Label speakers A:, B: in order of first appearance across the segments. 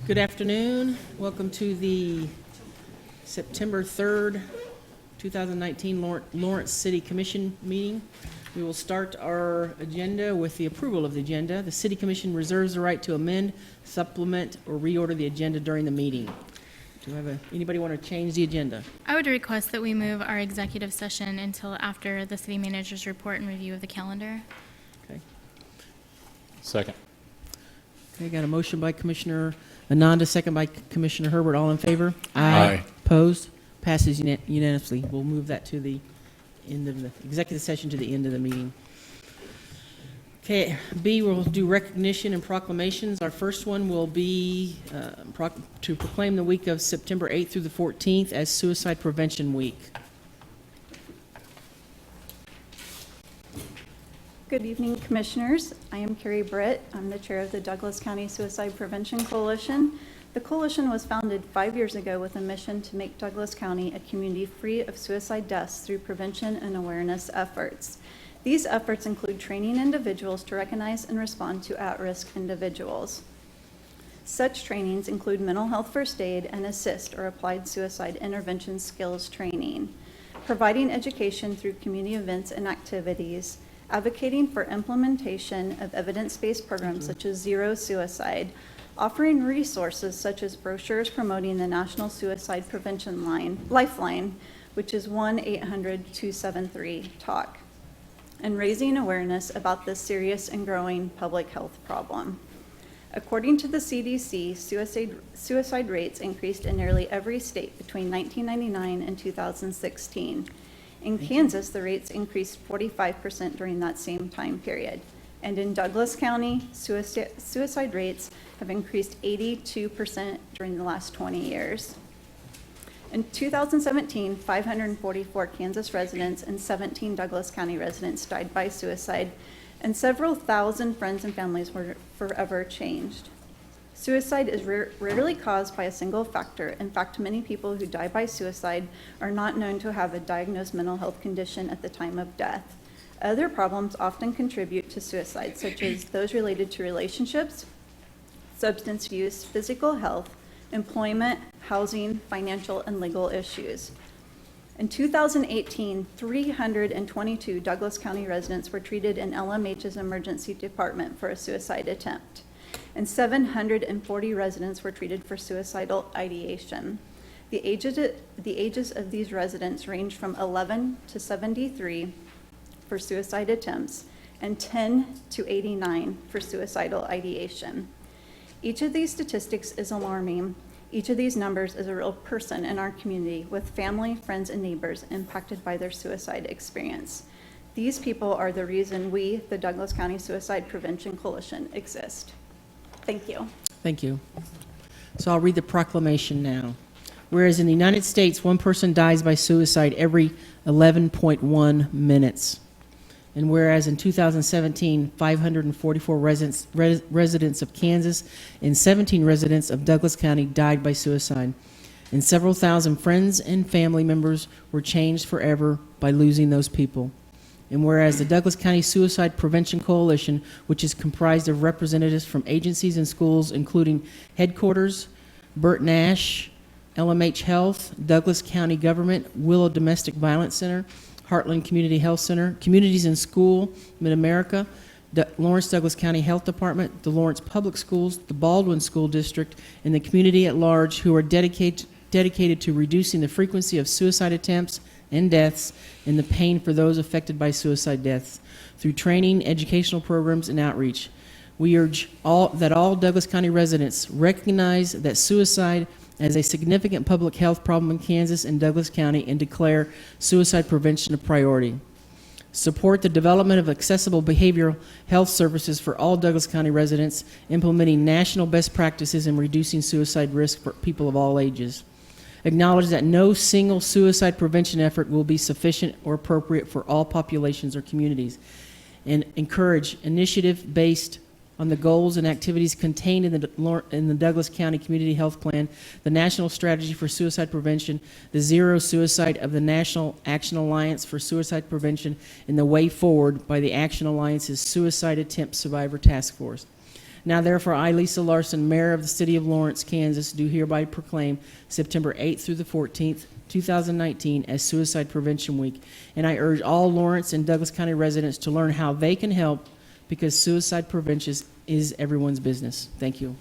A: Good afternoon. Welcome to the September 3rd, 2019 Lawrence City Commission meeting. We will start our agenda with the approval of the agenda. The City Commission reserves the right to amend, supplement, or reorder the agenda during the meeting. Anybody want to change the agenda?
B: I would request that we move our executive session until after the city manager's report and review of the calendar.
A: Okay.
C: Second.
A: Okay, got a motion by Commissioner Ananda, second by Commissioner Herbert. All in favor?
C: Aye.
A: Opposed? Passes unanimously. We'll move that to the end of the executive session, to the end of the meeting. Okay, B, we'll do recognition and proclamations. Our first one will be to proclaim the week of September 8th through the 14th as Suicide Prevention Week.
D: Good evening, Commissioners. I am Carrie Bert. I'm the chair of the Douglas County Suicide Prevention Coalition. The coalition was founded 5 years ago with a mission to make Douglas County a community free of suicide deaths through prevention and awareness efforts. These efforts include training individuals to recognize and respond to at-risk individuals. Such trainings include mental health first aid and assist or applied suicide intervention skills training, providing education through community events and activities, advocating for implementation of evidence-based programs such as Zero Suicide, offering resources such as brochures promoting the National Suicide Prevention Lifeline, which is 1-800-273-TALK, and raising awareness about this serious and growing public health problem. According to the CDC, suicide rates increased in nearly every state between 1999 and 2016. In Kansas, the rates increased 45% during that same time period. And in Douglas County, suicide rates have increased 82% during the last 20 years. In 2017, 544 Kansas residents and 17 Douglas County residents died by suicide, and several thousand friends and families were forever changed. Suicide is rarely caused by a single factor. In fact, many people who die by suicide are not known to have a diagnosed mental health condition at the time of death. Other problems often contribute to suicide, such as those related to relationships, substance use, physical health, employment, housing, financial, and legal issues. In 2018, 322 Douglas County residents were treated in LMH's emergency department for a suicide attempt, and 740 residents were treated for suicidal ideation. The ages of these residents range from 11 to 73 for suicide attempts and 10 to 89 for suicidal ideation. Each of these statistics is alarming. Each of these numbers is a real person in our community with family, friends, and neighbors impacted by their suicide experience. These people are the reason we, the Douglas County Suicide Prevention Coalition, exist. Thank you.
A: Thank you. So I'll read the proclamation now. Whereas in the United States, one person dies by suicide every 11.1 minutes. And whereas in 2017, 544 residents of Kansas and 17 residents of Douglas County died by suicide. And several thousand friends and family members were changed forever by losing those people. And whereas the Douglas County Suicide Prevention Coalition, which is comprised of representatives from agencies and schools, including Headquarters, Bert, Nash, LMH Health, Douglas County Government, Willow Domestic Violence Center, Heartland Community Health Center, Communities in School, Mid-America, Lawrence Douglas County Health Department, the Lawrence Public Schools, the Baldwin School District, and the community at large, who are dedicated to reducing the frequency of suicide attempts and deaths and the pain for those affected by suicide deaths through training, educational programs, and outreach. We urge that all Douglas County residents recognize that suicide as a significant public health problem in Kansas and Douglas County and declare suicide prevention a priority. Support the development of accessible behavioral health services for all Douglas County residents, implementing national best practices in reducing suicide risk for people of all ages. Acknowledge that no single suicide prevention effort will be sufficient or appropriate for all populations or communities, and encourage initiative-based on the goals and activities contained in the Douglas County Community Health Plan, the National Strategy for Suicide Prevention, the Zero Suicide of the National Action Alliance for Suicide Prevention, and the Way Forward by the Action Alliance's Suicide Attempt Survivor Task Force. Now therefore, I, Lisa Larson, Mayor of the City of Lawrence, Kansas, do hereby proclaim September 8th through the 14th, 2019 as Suicide Prevention Week. And I urge all Lawrence and Douglas County residents to learn how they can help, because suicide prevention is everyone's business. Thank you.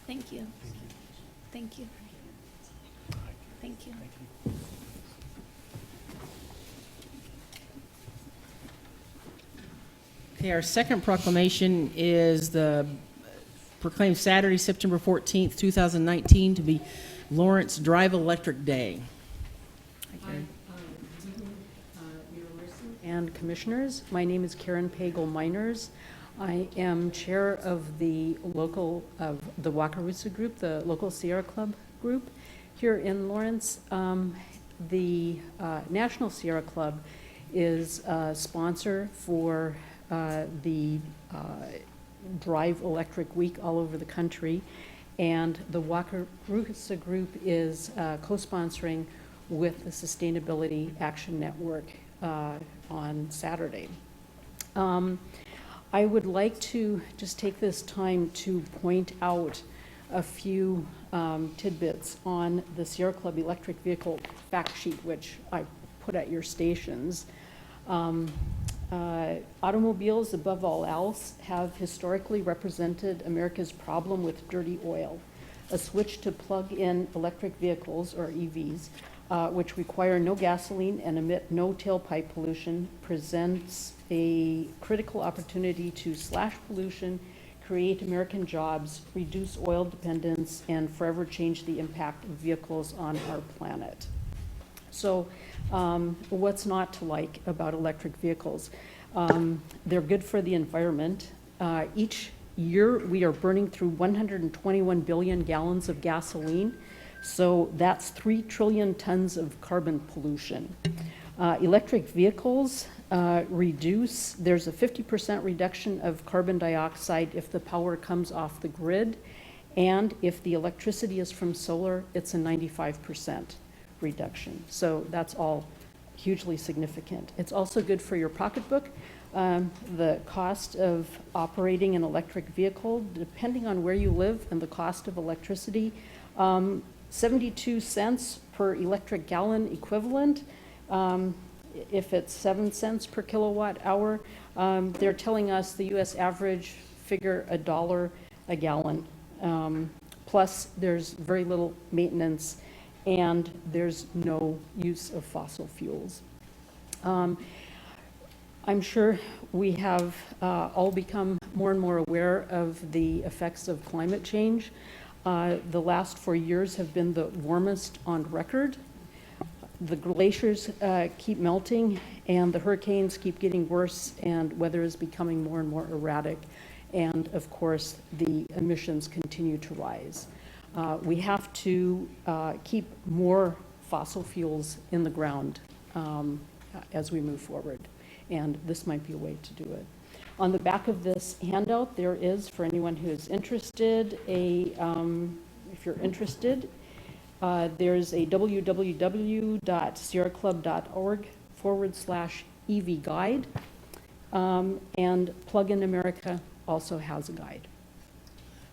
E: Thank you. Thank you. Thank you.
A: Okay, our second proclamation is the proclaimed Saturday, September 14th, 2019 to be Lawrence Drive Electric Day. Okay.
F: And Commissioners, my name is Karen Pagel Miners. I am chair of the Wakarusa Group, the local Sierra Club group here in Lawrence. The National Sierra Club is a sponsor for the Drive Electric Week all over the country, and the Wakarusa Group is co-sponsoring with the Sustainability Action Network on Saturday. I would like to just take this time to point out a few tidbits on the Sierra Club electric vehicle fact sheet, which I put at your stations. Automobiles, above all else, have historically represented America's problem with dirty oil. A switch to plug-in electric vehicles, or EVs, which require no gasoline and emit no tailpipe pollution, presents a critical opportunity to slash pollution, create American jobs, reduce oil dependence, and forever change the impact of vehicles on our planet. So what's not to like about electric vehicles? They're good for the environment. Each year we are burning through 121 billion gallons of gasoline. So that's 3 trillion tons of carbon pollution. Electric vehicles there's a 50% reduction of carbon dioxide if the power comes off the grid, and if the electricity is from solar, it's a 95% reduction. So that's all hugely significant. It's also good for your pocketbook. The cost of operating an electric vehicle, depending on where you live and the cost of electricity, 72 cents per electric gallon equivalent. If it's 7 cents per kilowatt hour, they're telling us the US average figure $1 a gallon. Plus there's very little maintenance, and there's no use of fossil fuels. I'm sure we have all become more and more aware of the effects of climate change. The last 4 years have been the warmest on record. The glaciers keep melting, and the hurricanes keep getting worse, and weather is becoming more and more erratic. And of course, the emissions continue to rise. We have to keep more fossil fuels in the ground as we move forward, and this might be a way to do it. On the back of this handout, there is, for anyone who is interested, if you're interested, there's a www.sierraclub.org/EV guide, and Plug-in America also has a guide.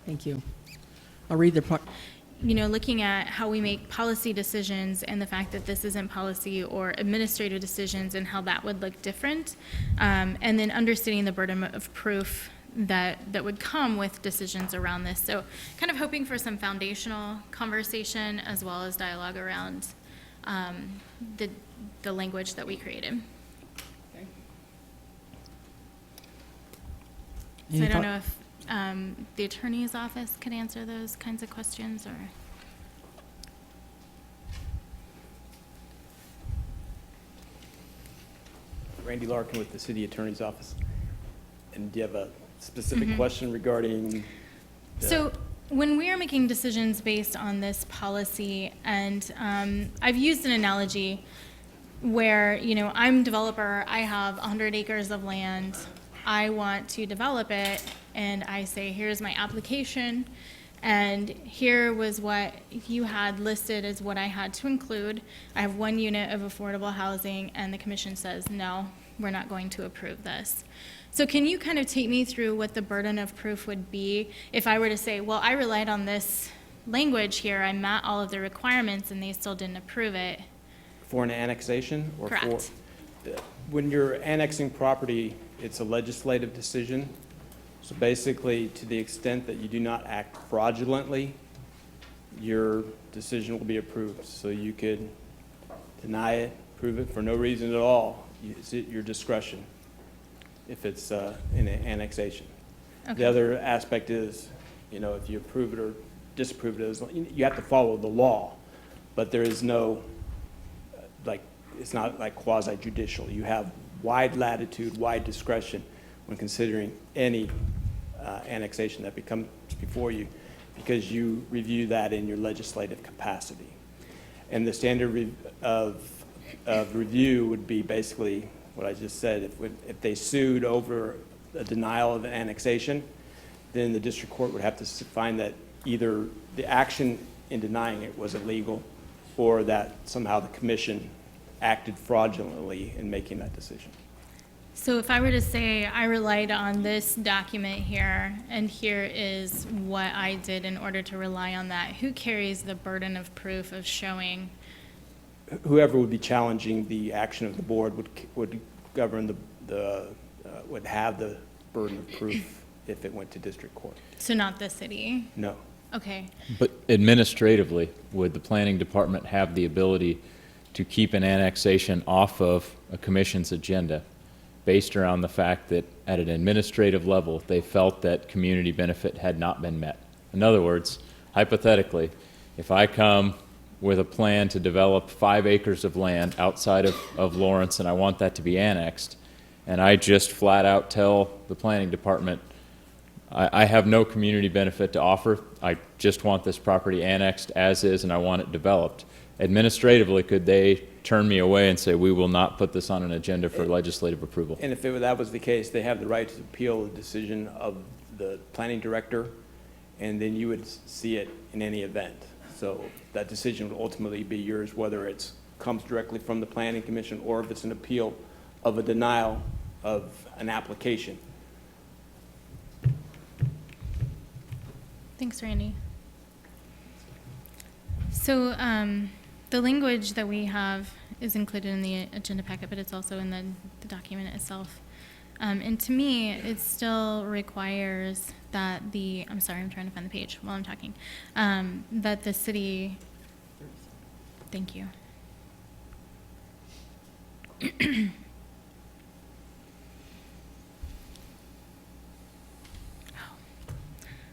A: Thank you. I'll read the
B: Looking at how we make policy decisions and the fact that this isn't policy or administrative decisions and how that would look different, and then understanding the burden of proof that would come with decisions around this. So kind of hoping for some foundational conversation as well as dialogue around the language that we created.
A: Okay.
B: So I don't know if the attorney's office could answer those kinds of questions, or.
G: Randy Larkin with the City Attorney's Office. And do you have a specific question regarding?
B: So when we are making decisions based on this policy, and I've used an analogy where, I'm a developer, I have 100 acres of land, I want to develop it, and I say, here's my application, And here was what you had listed as what I had to include. I have 1 unit of affordable housing, and the commission says, no, we're not going to approve this. So can you kind of take me through what the burden of proof would be if I were to say, well, I relied on this language here, I met all of the requirements, and they still didn't approve it?
G: For an annexation or for?
B: Correct.
G: When you're annexing property, it's a legislative decision. So basically, to the extent that you do not act fraudulently, your decision will be approved. So you could deny it, approve it for no reason at all. It's at your discretion if it's in an annexation.
B: Okay.
G: The other aspect is, if you approve it or disapprove it, you have to follow the law, but there is no, it's not like quasi-judicial. You have wide latitude, wide discretion when considering any annexation that comes before you, because you review that in your legislative capacity. And the standard of review would be basically what I just said. If they sued over a denial of an annexation, then the district court would have to find that either the action in denying it was illegal or that somehow the commission acted fraudulently in making that decision.
B: So if I were to say I relied on this document here, and here is what I did in order to rely on that, who carries the burden of proof of showing?
G: Whoever would be challenging the action of the board would govern would have the burden of proof if it went to district court.
B: So not the city?
G: No.
B: Okay.
C: But administratively, would the planning department have the ability to keep an annexation off of a commission's agenda based around the fact that at an administrative level, they felt that community benefit had not been met? In other words, hypothetically, if I come with a plan to develop 5 acres of land outside of Lawrence and I want that to be annexed, and I just flat out tell the planning department, I have no community benefit to offer, I just want this property annexed as is and I want it developed. Administratively, could they turn me away and say, we will not put this on an agenda for legislative approval?
G: And if that was the case, they have the right to appeal the decision of the planning director, and then you would see it in any event. So that decision would ultimately be yours, whether it comes directly from the planning commission or if it's an appeal of a denial of an application.
B: Thanks, Randy. So the language that we have is included in the agenda packet, but it's also in the document itself. And to me, it still requires that I'm sorry, I'm trying to find the page while I'm talking, that the city, thank you.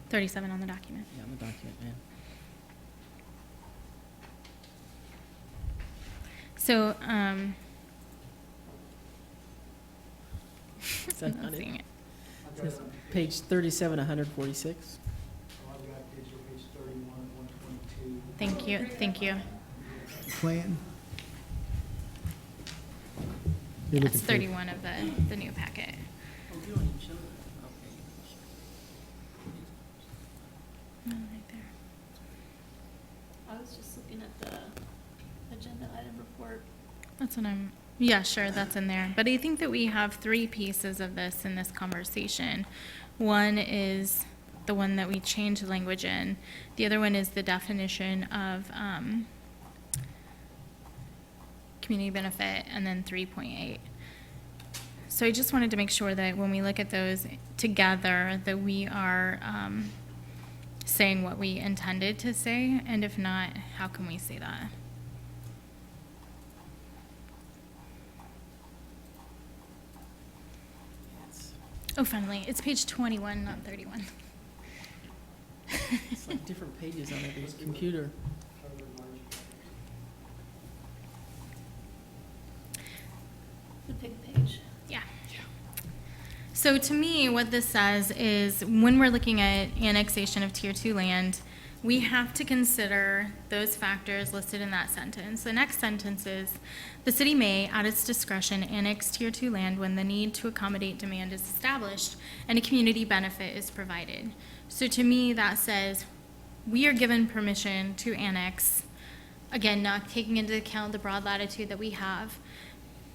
B: 37 on the document.
A: Yeah, on the document, man.
B: So,
A: Is that
B: I'm
A: not it?
B: seeing it.
A: It says page 37, 146.
H: I've got digital page 31, 122.
B: Thank you, thank you.
H: Plan?
B: It's 31 of the new packet. Oh, right there.
E: I was just looking at the agenda item report.
B: That's what yeah, sure, that's in there. But I think that we have 3 pieces of this in this conversation. One is the one that we changed language in. The other one is the definition of community benefit, and then 3.8. So I just wanted to make sure that when we look at those together, that we are saying what we intended to say, and if not, how can we say that? Oh, finally, it's page 21, not 31.
A: It's like different pages on every computer.
E: The big page.
B: Yeah. So to me, what this says is when we're looking at annexation of Tier 2 land, we have to consider those factors listed in that sentence. The next sentence is, the city may, at its discretion, annex Tier 2 land when the need to accommodate demand is established and a community benefit is provided. So to me, that says we are given permission to annex, again, not taking into account the broad latitude that we have,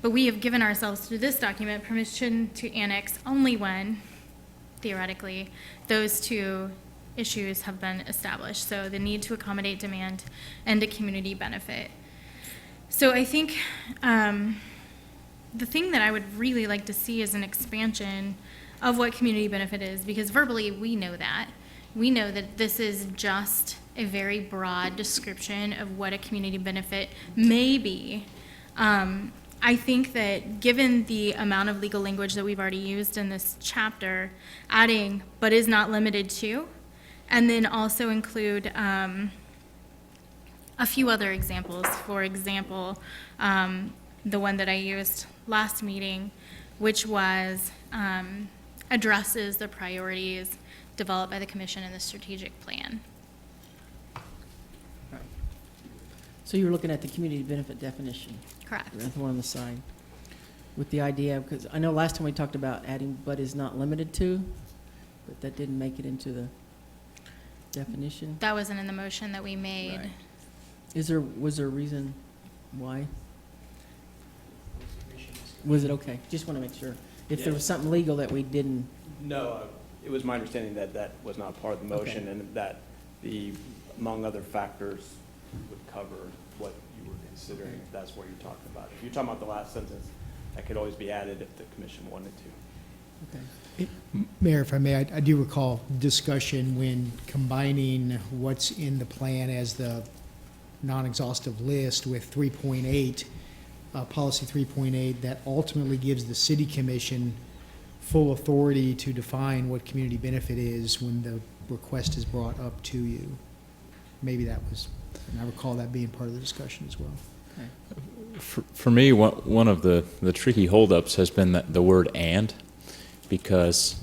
B: but we have given ourselves through this document permission to annex only when, theoretically, those two issues have been established. So the need to accommodate demand and a community benefit. So I think the thing that I would really like to see is an expansion of what community benefit is, because verbally we know that. We know that this is just a very broad description of what a community benefit may be. I think that given the amount of legal language that we've already used in this chapter, adding "but is not limited to," and then also include a few other examples. For example, the one that I used last meeting, which was addresses the priorities developed by the commission in the strategic plan.
A: So you were looking at the community benefit definition,
B: Correct.
A: the one on the side, with the idea, because I know last time we talked about adding "but is not limited to," but that didn't make it into the definition.
B: That wasn't in the motion that we made.
A: Right. Was there a reason why? Was it okay? Just want to make sure. If there was something legal that we didn't,
G: No, it was my understanding that that was not part of the motion,
A: Okay.
G: and that the, among other factors, would cover what you were considering, if that's what you're talking about. If you're talking about the last sentence, that could always be added if the commission wanted to.
A: okay.
H: Mayor, if I may, I do recall discussion when combining what's in the plan as the non-exhaustive list with 3.8, policy 3.8, that ultimately gives the city commission full authority to define what community benefit is when the request is brought up to you. Maybe that was, and I recall that being part of the discussion as well.
C: For me, one of the tricky holdups has been the word "and," because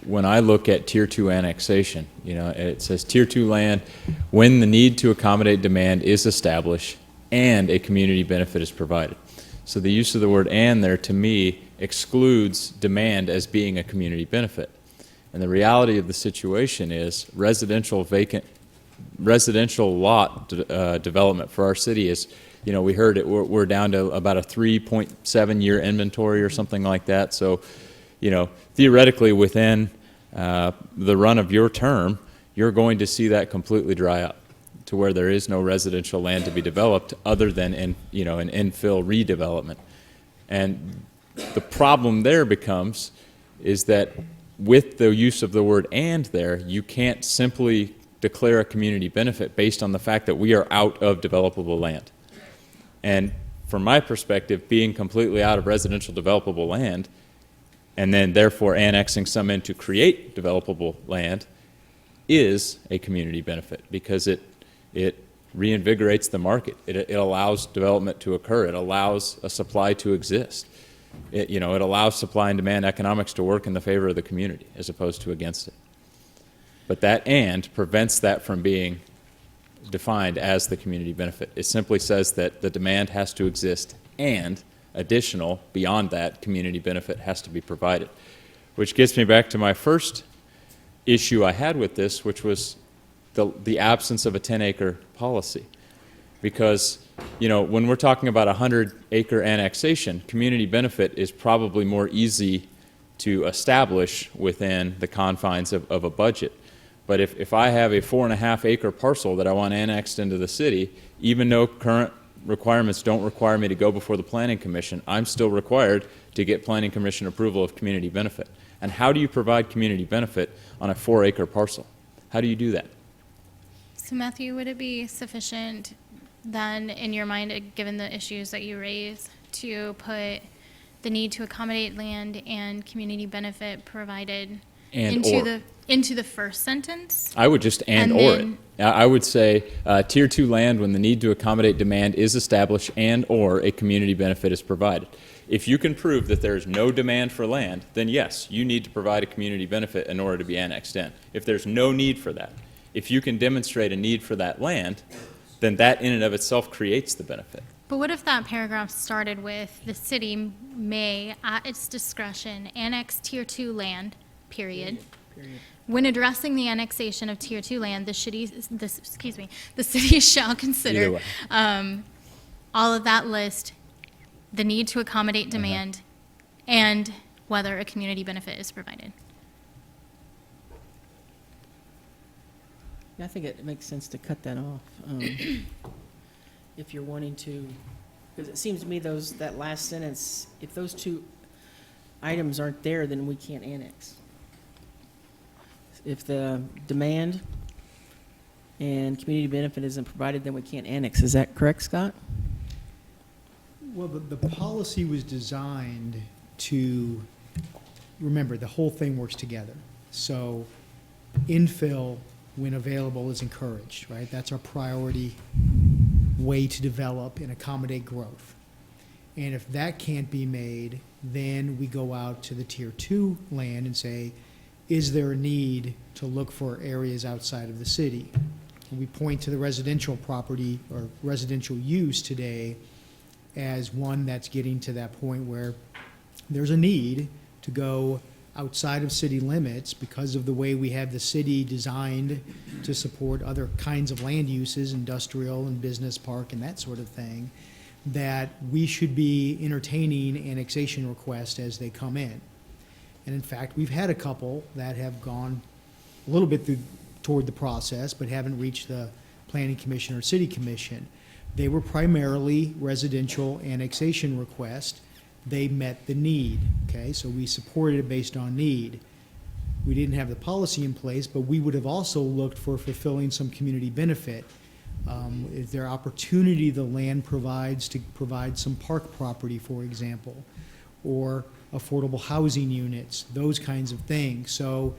C: when I look at Tier 2 annexation, it says Tier 2 land when the need to accommodate demand is established and a community benefit is provided. So the use of the word "and" there, to me, excludes demand as being a community benefit. And the reality of the situation is residential lot development for our city is, we heard it, we're down to about a 3.7 year inventory or something like that. So, theoretically within the run of your term, you're going to see that completely dry up to where there is no residential land to be developed other than an infill redevelopment. And the problem there becomes is that with the use of the word "and" there, you can't simply declare a community benefit based on the fact that we are out of developable land. And from my perspective, being completely out of residential developable land and then therefore annexing some in to create developable land is a community benefit because it reinvigorates the market. It allows development to occur. It allows a supply to exist. It allows supply and demand economics to work in the favor of the community as opposed to against it. But that "and" prevents that from being defined as the community benefit. It simply says that the demand has to exist and additional, beyond that, community benefit has to be provided. Which gets me back to my first issue I had with this, which was the absence of a 10-acre policy. Because, when we're talking about a 100-acre annexation, community benefit is probably more easy to establish within the confines of a budget. But if I have a 4.5-acre parcel that I want annexed into the city, even though current requirements don't require me to go before the Planning Commission, I'm still required to get Planning Commission approval of community benefit. And how do you provide community benefit on a 4-acre parcel? How do you do that?
B: So Matthew, would it be sufficient then, in your mind, given the issues that you raised, to put the need to accommodate land and community benefit provided into the first sentence?
C: I would just and or it. I would say Tier 2 land when the need to accommodate demand is established and or a community benefit is provided. If you can prove that there is no demand for land, then yes, you need to provide a community benefit in order to be annexed in. If there's no need for that, if you can demonstrate a need for that land, then that in and of itself creates the benefit.
B: But what if that paragraph started with the city may, at its discretion, annex Tier 2 land, period, when addressing the annexation of Tier 2 land, the city shall
C: Either
B: consider
C: way.
B: all of that list, the need to accommodate demand, and whether a community benefit is provided.
A: I think it makes sense to cut that off. If you're wanting to, because it seems to me that last sentence, if those two items aren't there, then we can't annex. If the demand and community benefit isn't provided, then we can't annex. Is that correct, Scott?
H: Well, the policy was designed to, remember, the whole thing works together. So infill, when available, is encouraged, right? That's our priority way to develop and accommodate growth. And if that can't be made, then we go out to the Tier 2 land and say, is there a need to look for areas outside of the city? And we point to the residential property or residential use today as one that's getting to that point where there's a need to go outside of city limits because of the way we have the city designed to support other kinds of land uses, industrial and business park and that sort of thing, that we should be entertaining annexation requests as they come in. And in fact, we've had a couple that have gone a little bit toward the process, but haven't reached the Planning Commission or City Commission. They were primarily residential annexation requests. They met the need, okay? So we supported it based on need. We didn't have the policy in place, but we would have also looked for fulfilling some community benefit. Is there opportunity the land provides to provide some park property, for example, or affordable housing units, those kinds of things. So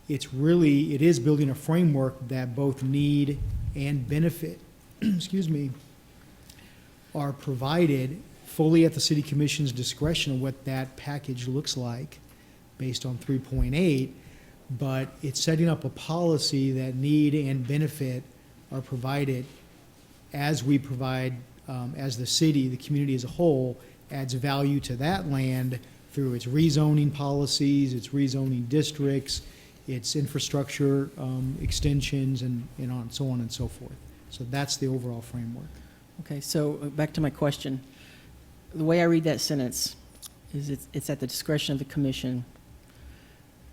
H: it is building a framework that both need and benefit, excuse me, are provided fully at the City Commission's discretion of what that package looks like based on 3.8, but it's setting up a policy that need and benefit are provided as we provide, as the city, the community as a whole, adds value to that land through its rezoning policies, its rezoning districts, its infrastructure extensions, and so on and so forth. So that's the overall framework.
A: Okay, so back to my question. The way I read that sentence is it's at the discretion of the commission,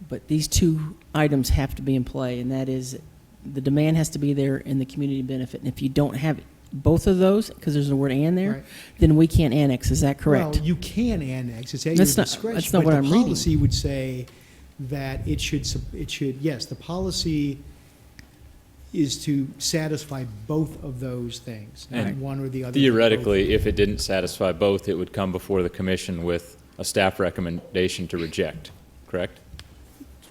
A: but these two items have to be in play, and that is the demand has to be there and the community benefit. And if you don't have both of those, because there's a word "and" there,
H: Right.
A: then we can't annex. Is that correct?
H: Well, you can annex, it's at your
A: That's not-
H: discretion.
A: that's not what I'm
H: But
A: reading.
H: the policy would say that it should, yes, the policy is to satisfy both of those things, not
C: And
H: one or the other.
C: Theoretically, if it didn't satisfy both, it would come before the commission with a staff recommendation to reject, correct?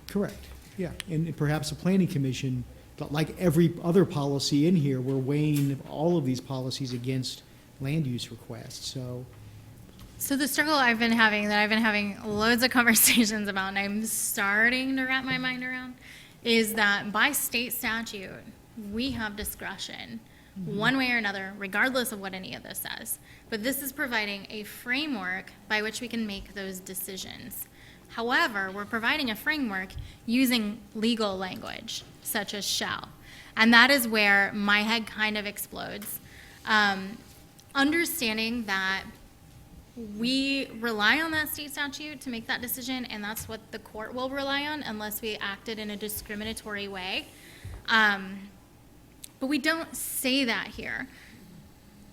H: Correct, yeah. And perhaps the planning commission, but like every other policy in here, we're weighing all of these policies against land use requests, so.
B: So the struggle that I've been having loads of conversations about, and I'm starting to wrap my mind around, is that by state statute, we have discretion, one way or another, regardless of what any of this says. But this is providing a framework by which we can make those decisions. However, we're providing a framework using legal language, such as shall. And that is where my head kind of explodes. Understanding that we rely on that state statute to make that decision, and that's what the court will rely on unless we acted in a discriminatory way. But we don't say that here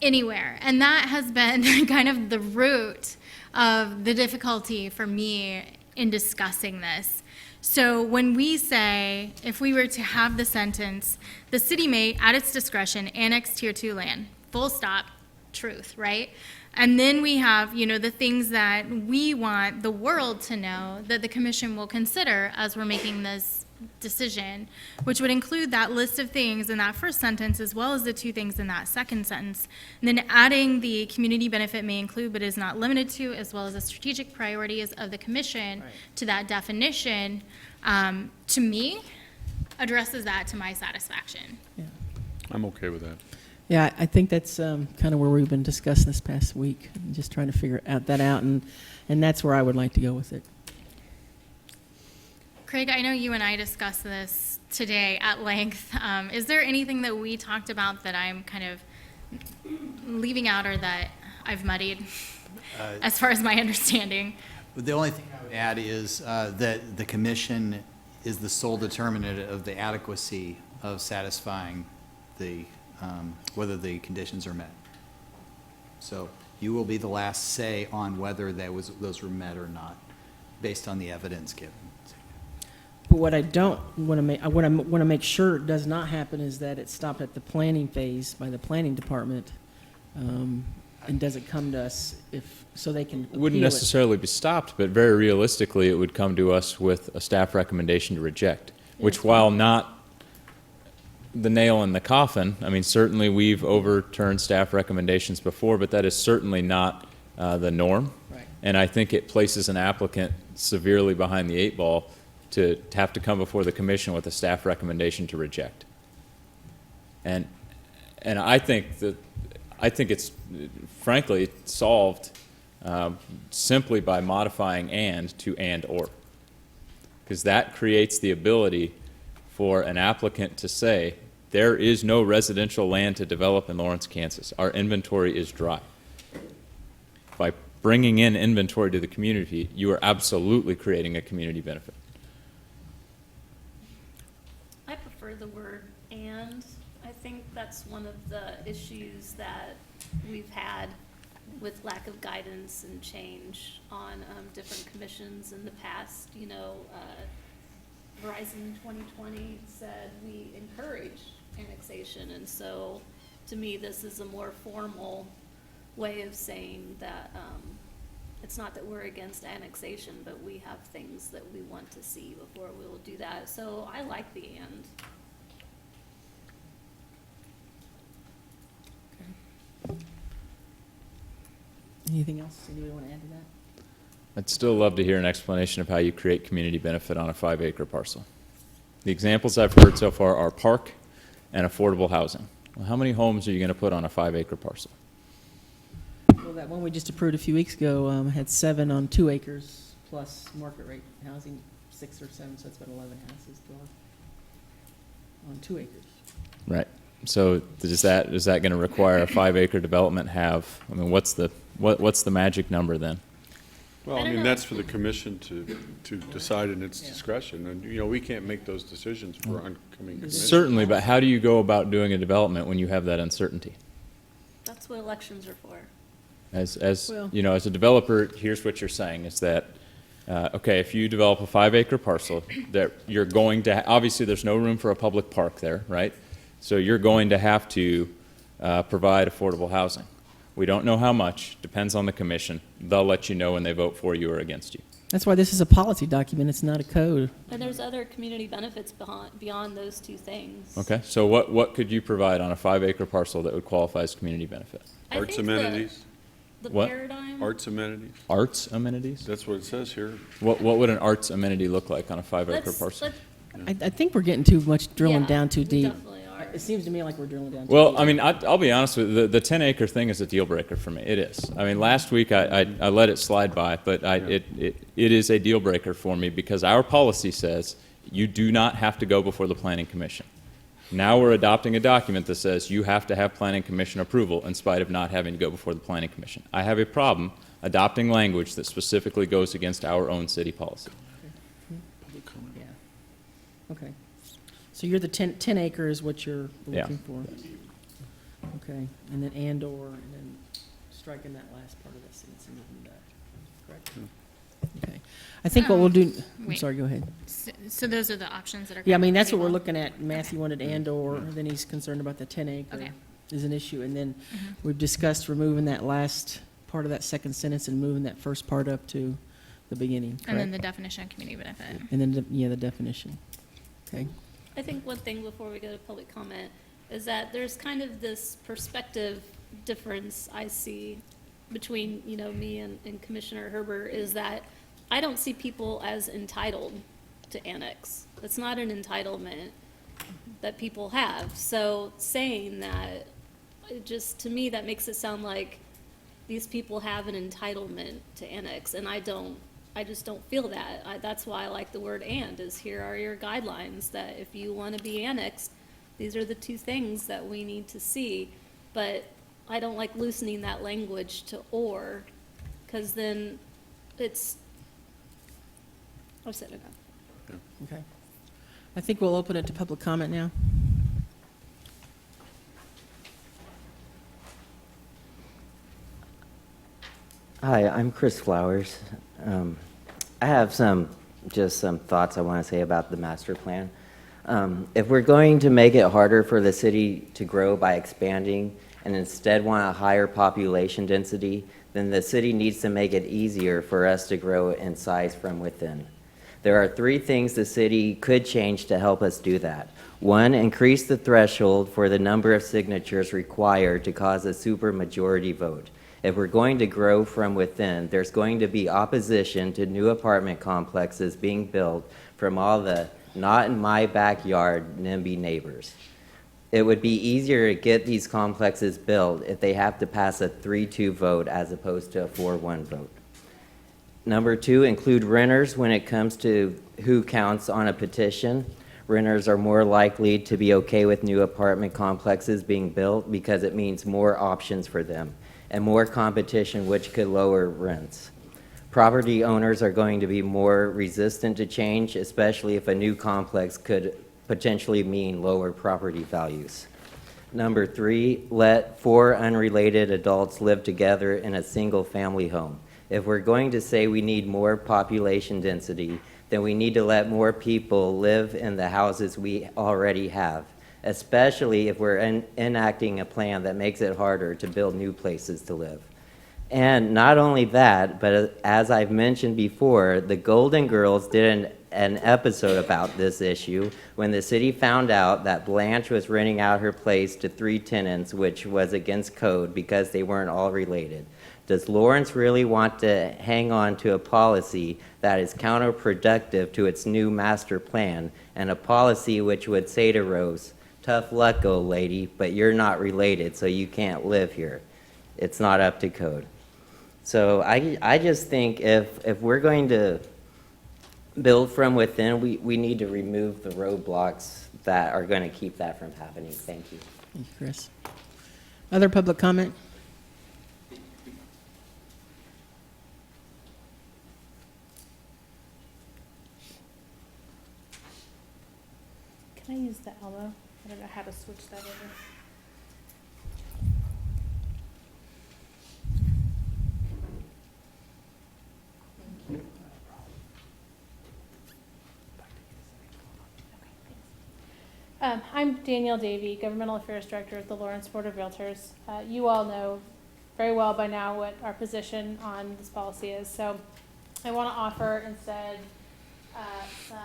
B: anywhere. And that has been kind of the root of the difficulty for me in discussing this. So when we say, if we were to have the sentence, the city may, at its discretion, annex Tier 2 land, full stop, truth, right? And then we have, the things that we want the world to know that the commission will consider as we're making this decision, which would include that list of things in that first sentence as well as the two things in that second sentence. And then adding the community benefit may include but is not limited to, as well as the strategic priorities of the commission
A: Right.
B: to that definition, to me, addresses that to my satisfaction.
I: I'm okay with that.
A: Yeah, I think that's kind of where we've been discussing this past week, just trying to figure that out, and that's where I would like to go with it.
B: Craig, I know you and I discussed this today at length. Is there anything that we talked about that I'm kind of leaving out or that I've muddied as far as my understanding?
J: The only thing I would add is that the commission is the sole determinant of the adequacy of satisfying the, whether the conditions are met. So you will be the last say on whether those were met or not, based on the evidence given.
A: But what I don't want to make, what I want to make sure does not happen is that it stopped at the planning phase by the planning department, and doesn't come to us so they can
C: It wouldn't
A: appeal it.
C: necessarily be stopped, but very realistically, it would come to us with a staff recommendation to reject, which while not the nail in the coffin, I mean, certainly we've overturned staff recommendations before, but that is certainly not the norm.
A: Right.
C: And I think it places an applicant severely behind the eight ball to have to come before the commission with a staff recommendation to reject. And I think it's frankly solved simply by modifying and to and or, because that creates the ability for an applicant to say there is no residential land to develop in Lawrence, Kansas. Our inventory is dry. By bringing in inventory to the community, you are absolutely creating a community benefit.
E: I prefer the word "and." I think that's one of the issues that we've had with lack of guidance and change on different commissions in the past. You know, Verizon 2020 said we encourage annexation, and so to me, this is a more formal way of saying that it's not that we're against annexation, but we have things that we want to see before we will do that. So I like the "and."
A: Anything else anybody want to add to that?
C: I'd still love to hear an explanation of how you create community benefit on a 5-acre parcel. The examples I've heard so far are park and affordable housing. Well, how many homes are you going to put on a 5-acre parcel?
A: Well, that one we just approved a few weeks ago had 7 on 2 acres plus market rate housing, 6 or 7, so it's about 11 houses, 12 on 2 acres.
C: Right. So is that going to require a 5-acre development have, I mean, what's the magic number then?
I: Well,
E: I
I: I
E: don't
I: mean,
E: know.
I: that's for the commission to decide in its discretion, and, you know, we can't make those decisions for oncoming commissions.
C: Certainly, but how do you go about doing a development when you have that uncertainty?
E: That's what elections are for.
C: As
A: Well-
C: you know, as a developer, here's what you're saying, is that, okay, if you develop a 5-acre parcel, that you're going to, obviously, there's no room for a public park there, right? So you're going to have to provide affordable housing. We don't know how much, depends on the commission. They'll let you know when they vote for you or against you.
A: That's why this is a policy document, it's not a code.
E: And there's other community benefits beyond those two things.
C: Okay, so what could you provide on a 5-acre parcel that would qualify as community benefit?
E: I
I: Arts
E: think
I: amenities,
E: The
C: What?
E: paradigm.
I: arts amenities,
C: Arts amenities?
I: that's what it says here.
C: What would an arts amenity look like on a 5-acre
E: Let's-
C: parcel?
E: let's-
A: I think we're getting too much drilling
E: yeah,
A: down too
E: we
A: deep.
E: definitely are.
A: It seems to me like we're drilling down too deep.
C: Well, I mean, I'll be honest with you, the 10-acre thing is a deal breaker for me. It is. I mean, last week I let it slide by, but it is a deal breaker for me because our policy says you do not have to go before the planning commission. Now we're adopting a document that says you have to have planning commission approval in spite of not having to go before the planning commission. I have a problem adopting language that specifically goes against our own city policy.
A: Yeah. Okay. So you're the 10 acre is what you're
C: Yeah.
A: looking for? Okay, and then and/or, and then striking that last part of that sentence and moving back, correct? Okay. I think what we'll do, I'm
B: wait.
A: sorry, go ahead.
B: So those are the options that are.
A: Yeah, I mean,
B: currently
A: that's what we're
B: available.
A: looking at. Matthew wanted and/or, then he's concerned about the 10 acre
B: Okay.
A: is an issue. And then we've discussed removing that last part of that second sentence and moving that first part up to the beginning,
B: And then
A: correct?
B: the definition of community benefit.
A: And then, the definition. Okay.
E: I think one thing before we go to public comment is that there's kind of this perspective difference I see between, you know, me and Commissioner Herbert, is that I don't see people as entitled to annex. It's not an entitlement that people have. So saying that, it just, to me, that makes it sound like these people have an entitlement to annex, and I don't I just don't feel that. That's why I like the word "and," is here are your guidelines, that if you want to be annexed, these are the two things that we need to see. But I don't like loosening that language to "or," because then I've said enough.
A: Okay. I think we'll open it to public comment now.
K: Hi, I'm Chris Flowers. I have some thoughts I want to say about the master plan. If we're going to make it harder for the city to grow by expanding and instead want a higher population density, then the city needs to make it easier for us to grow in size from within. There are 3 things the city could change to help us do that. 1, increase the threshold for the number of signatures required to cause a supermajority vote. If we're going to grow from within, there's going to be opposition to new apartment complexes being built from all the not in my backyard NIMBY neighbors. It would be easier to get these complexes built if they have to pass a 3-2 vote as opposed to a 4-1 vote. Number 2, include renters when it comes to who counts on a petition. Renters are more likely to be okay with new apartment complexes being built because it means more options for them and more competition, which could lower rents. Property owners are going to be more resistant to change, especially if a new complex could potentially mean lower property values. Number 3, let 4 unrelated adults live together in a single family home. If we're going to say we need more population density, then we need to let more people live in the houses we already have, especially if we're enacting a plan that makes it harder to build new places to live. And not only that, but as I've mentioned before, the Golden Girls did an episode about this issue when the city found out that Blanche was renting out her place to 3 tenants, which was against code because they weren't all related. Does Lawrence really want to hang on to a policy that is counterproductive to its new master plan, and a policy which would say to Rose, tough luck, old lady, but you're not related, so you can't live here. It's not up to code. So I just think if we're going to build from within, we need to remove the roadblocks that are going to keep that from happening. Thank you.
A: Thank you, Chris. Other public comment?
B: Can I use the elbow? I don't know how to switch that over. I'm Danielle Davey, Governmental Affairs Director at the Lawrence Board of Realtors. You all know very well by now what our position on this policy is, so I want to offer instead some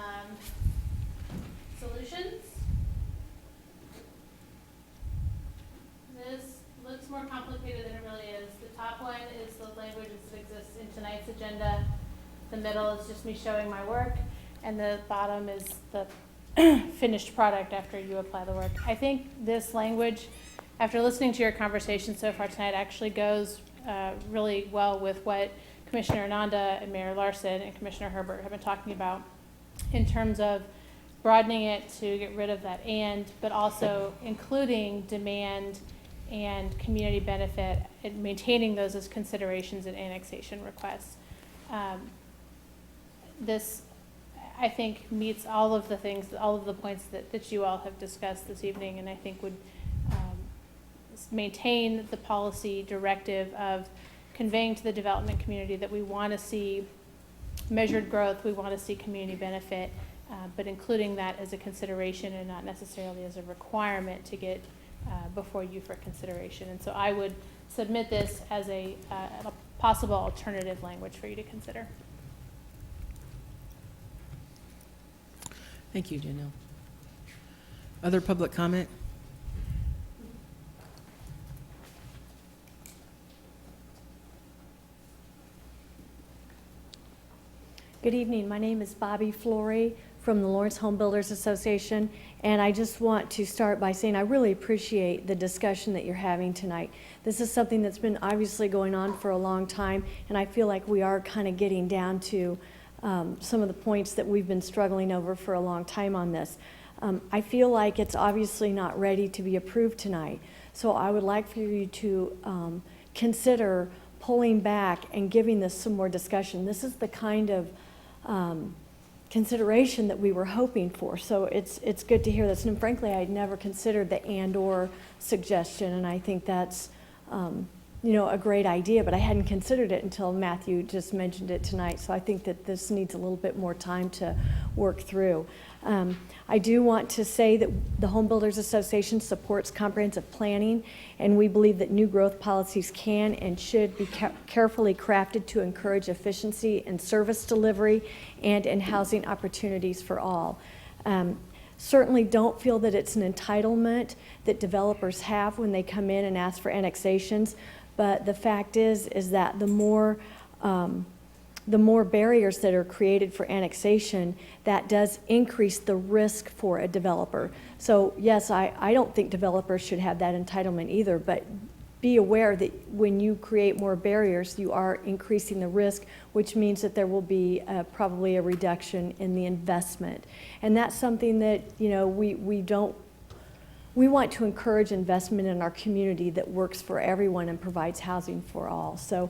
B: solutions. This looks more complicated than it really is. The top one is the language that exists in tonight's agenda. The middle is just me showing my work, and the bottom is the finished product after you apply the work. I think this language, after listening to your conversation so far tonight, actually goes really well with what Commissioner Ananda and Mayor Larson and Commissioner Herbert have been talking about in terms of broadening it to get rid of that "and," but also including demand and community benefit and maintaining those as considerations in annexation requests. This, I think, meets all of the things, all of the points that you all have discussed this evening, and I think would maintain the policy directive of conveying to the development community that we want to see measured growth, we want to see community benefit, but including that as a consideration and not necessarily as a requirement to get before you for consideration. And so I would submit this as a possible alternative language for you to consider.
A: Thank you, Janelle. Other public comment?
L: Good evening. My name is Bobby Flory from the Lawrence Home Builders Association, and I just want to start by saying I really appreciate the discussion that you're having tonight. This is something that's been obviously going on for a long time, and I feel like we are kind of getting down to some of the points that we've been struggling over for a long time on this. I feel like it's obviously not ready to be approved tonight, so I would like for you to consider pulling back and giving this some more discussion. This is the kind of consideration that we were hoping for, so it's good to hear this. And frankly, I'd never considered the and/or suggestion, and I think that's a great idea, but I hadn't considered it until Matthew just mentioned it tonight, so I think that this needs a little bit more time to work through. I do want to say that the Home Builders Association supports comprehensive planning, and we believe that new growth policies can and should be carefully crafted to encourage efficiency in service delivery and in housing opportunities for all. Certainly don't feel that it's an entitlement that developers have when they come in and ask for annexations, but the fact is that the more barriers that are created for annexation, that does increase the risk for a developer. So yes, I don't think developers should have that entitlement either, but be aware that when you create more barriers, you are increasing the risk, which means that there will be probably a reduction in the investment. And that's something that, we want to encourage investment in our community that works for everyone and provides housing for all. So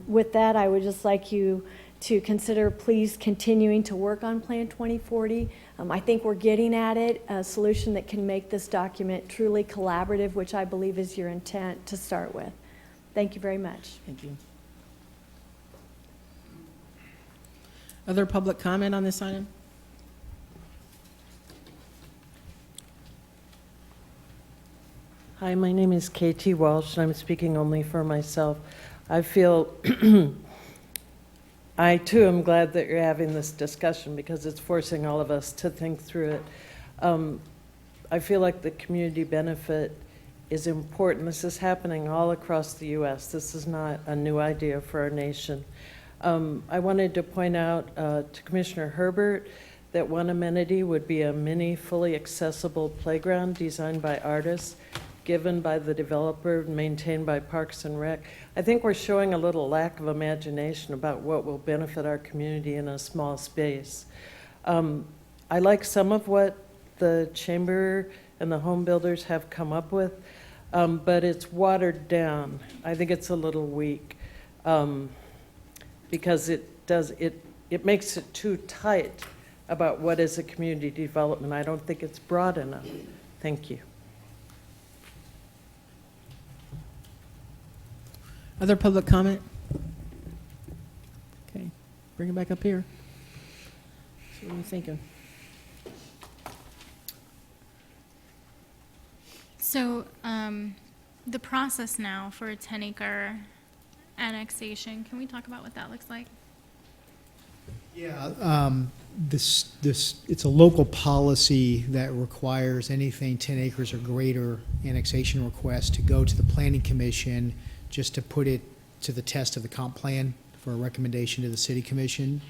L: with that, I would just like you to consider please continuing to work on Plan 2040. I think we're getting at it, a solution that can make this document truly collaborative, which I believe is your intent to start with. Thank you very much.
A: Thank you. Other public comment on this item?
M: Hi, my name is KT Walsh, and I'm speaking only for myself. I feel, I too am glad that you're having this discussion because it's forcing all of us to think through it. I feel like the community benefit is important. This is happening all across the U.S. This is not a new idea for our nation. I wanted to point out to Commissioner Herbert that one amenity would be a mini, fully accessible playground designed by artists, given by the developer, maintained by Parks and Rec. I think we're showing a little lack of imagination about what will benefit our community in a small space. I like some of what the Chamber and the home builders have come up with, but it's watered down. I think it's a little weak because it makes it too tight about what is a community development. I don't think it's broad enough. Thank you.
A: Other public comment? Okay, bring it back up here. So what are you thinking?
B: So the process now for a 10-acre annexation, can we talk about what that looks like?
H: Yeah, it's a local policy that requires anything 10 acres or greater annexation request to go to the Planning Commission just to put it to the test of the comp plan for a recommendation to the City Commission.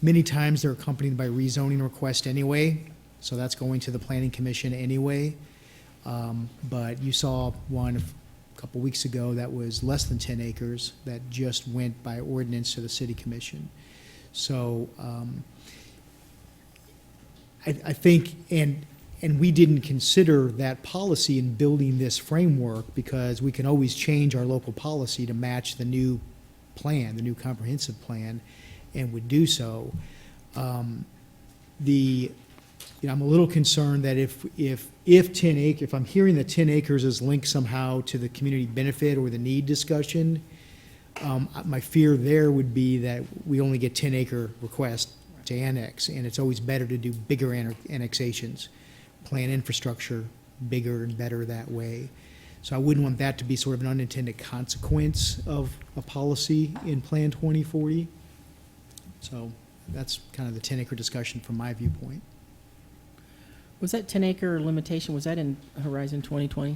H: Many times they're accompanied by rezoning request anyway, so that's going to the Planning Commission anyway. But you saw one a couple weeks ago that was less than 10 acres that just went by ordinance to the City Commission. So I think, and we didn't consider that policy in building this framework because we can always change our local policy to match the new plan, the new comprehensive plan, and would do so. I'm a little concerned that if I'm hearing that 10 acres is linked somehow to the community benefit or the need discussion, my fear there would be that we only get 10-acre requests to annex, and it's always better to do bigger annexations, plan infrastructure bigger and better that way. So I wouldn't want that to be sort of an unintended consequence of a policy in Plan 2040. So that's kind of the 10-acre discussion from my viewpoint.
A: Was that 10-acre limitation, was that in Horizon 2020?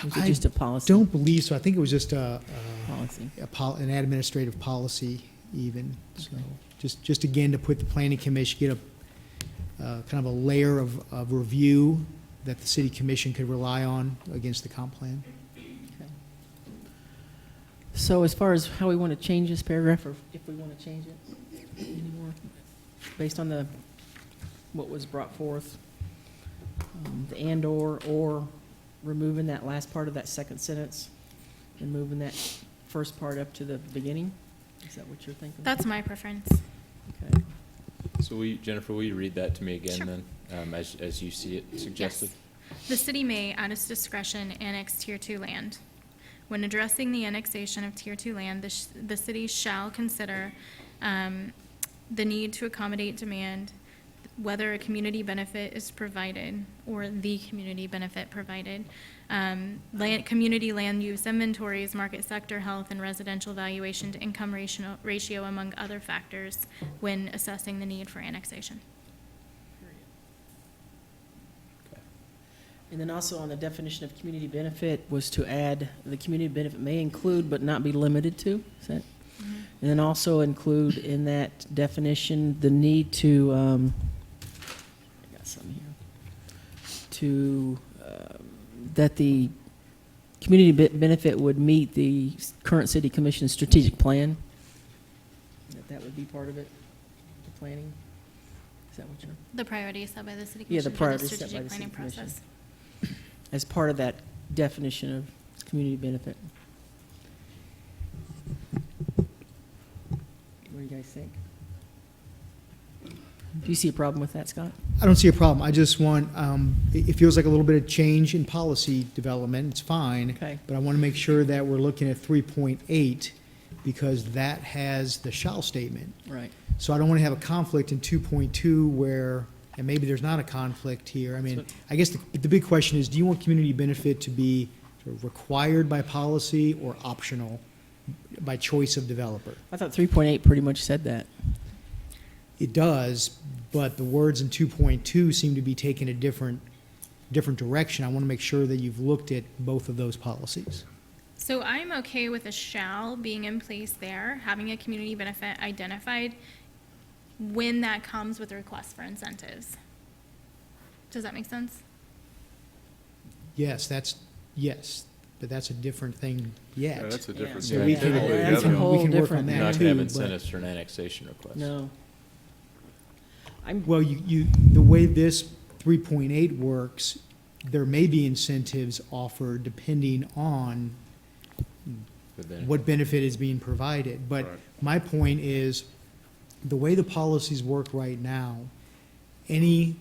A: Was it just a policy?
H: Don't believe so. I think it was just
A: Policy.
H: an administrative policy even. So. just again, to put the planning commission, get a kind of a layer of review that the city commission could rely on against the comp plan.
A: So as far as how we want to change this paragraph, or if we want to change it anymore, based on what was brought forth, the and/or removing that last part of that second sentence and moving that first part up to the beginning? Is that what you're thinking?
B: That's my preference.
A: Okay.
C: So Jennifer, will you read that to me again
B: Sure.
C: then, as you see it suggested?
B: Yes. The city may, at its discretion, annex Tier 2 land. When addressing the annexation of Tier 2 land, the city shall consider the need to accommodate demand, whether a community benefit is provided, or the community benefit provided, community land use inventories, market sector health, and residential valuation to income ratio, among other factors, when assessing the need for annexation.
A: And then also on the definition of community benefit was to add, the community benefit may include but not be limited to, is that? And then also include in that definition the need to, I got some here, that the community benefit would meet the current city commission's strategic plan, that would be part of it, the planning. Is that what you're?
B: The priorities set by the city
A: Yeah,
B: commission
A: the
B: for the
A: priorities set by
B: strategic
A: the city
B: planning
A: commission.
B: process.
A: As part of that definition of community benefit. What do you guys think? Do you see a problem with that, Scott?
H: I don't see a problem. I just want, it feels like a little bit of change in policy development. It's fine.
A: Okay.
H: But I want to make sure that we're looking at 3.8 because that has the shall statement.
A: Right.
H: So I don't want to have a conflict in 2.2 where, and maybe there's not a conflict here. I mean, I guess the big question is, do you want community benefit to be sort of required by policy or optional by choice of developer?
A: I thought 3.8 pretty much said that.
H: It does, but the words in 2.2 seem to be taking a different direction. I want to make sure that you've looked at both of those policies.
B: So I'm okay with a shall being in place there, having a community benefit identified when that comes with a request for incentives. Does that make sense?
H: Yes, but that's a different thing yet.
I: Yeah, that's a different
H: So
I: thing.
H: we can,
A: That's a
H: we
A: whole
H: can work
A: different
H: on
A: thing.
H: that
C: Not
H: too.
C: have
H: but-
C: incentives for an annexation request.
A: No.
H: Well, the way this 3.8 works, there may be incentives offered depending on
C: The benefit.
H: what benefit is being provided. But
I: Right.
H: my point is, the way the policies work right now, any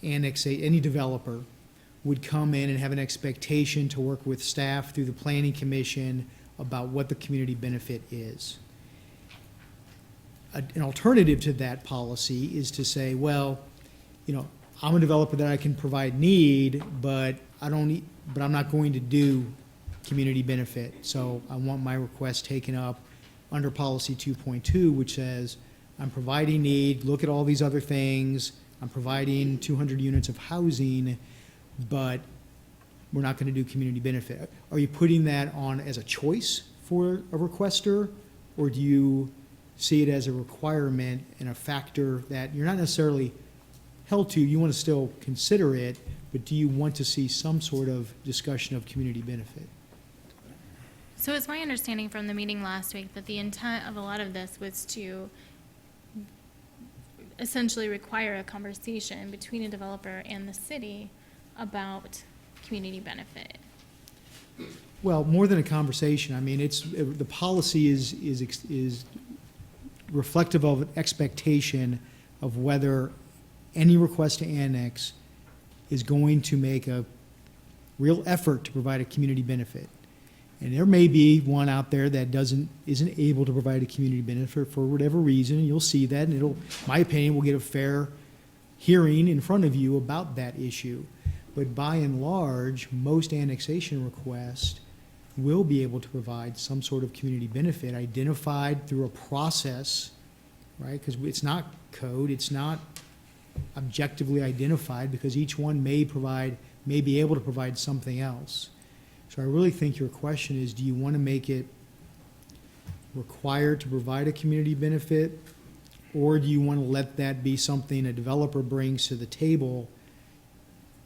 H: developer would come in and have an expectation to work with staff through the planning commission about what the community benefit is. An alternative to that policy is to say, well, I'm a developer that I can provide need, but I'm not going to do community benefit. So I want my request taken up under policy 2.2, which says, I'm providing need, look at all these other things, I'm providing 200 units of housing, but we're not going to do community benefit. Are you putting that on as a choice for a requester, or do you see it as a requirement and a factor that you're not necessarily held to, you want to still consider it, but do you want to see some sort of discussion of community benefit?
B: So it's my understanding from the meeting last week that the intent of a lot of this was to essentially require a conversation between a developer and the city about community benefit.
H: Well, more than a conversation, I mean, the policy is reflective of an expectation of whether any request to annex is going to make a real effort to provide a community benefit. And there may be one out there that isn't able to provide a community benefit for whatever reason. You'll see that, and in my opinion, we'll get a fair hearing in front of you about that issue. But by and large, most annexation requests will be able to provide some sort of community benefit identified through a process, right? Because it's not code, it's not objectively identified, because each one may be able to provide something else. So I really think your question is, do you want to make it required to provide a community benefit, Or do you want to let that be something a developer brings to the table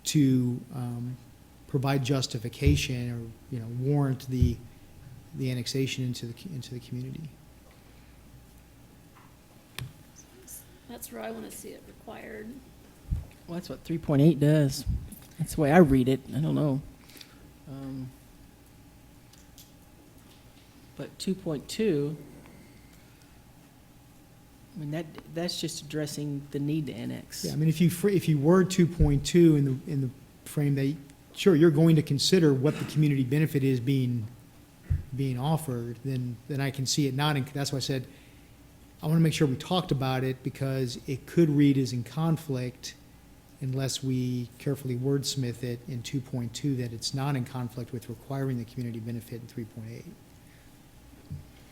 H: to provide justification or, warrant the annexation into the community?
E: That's where I want to see it required.
A: Well, that's what 3.8 does. That's the way I read it. I don't know. But 2.2, I mean, that's just addressing the need to annex.
H: Yeah, I mean, if you word 2.2 in the frame that, sure, you're going to consider what the community benefit is being offered, then I can see it not, that's why I said, I want to make sure we talked about it, because it could read as in conflict unless we carefully wordsmith it in 2.2 that it's not in conflict with requiring the community benefit in 3.8.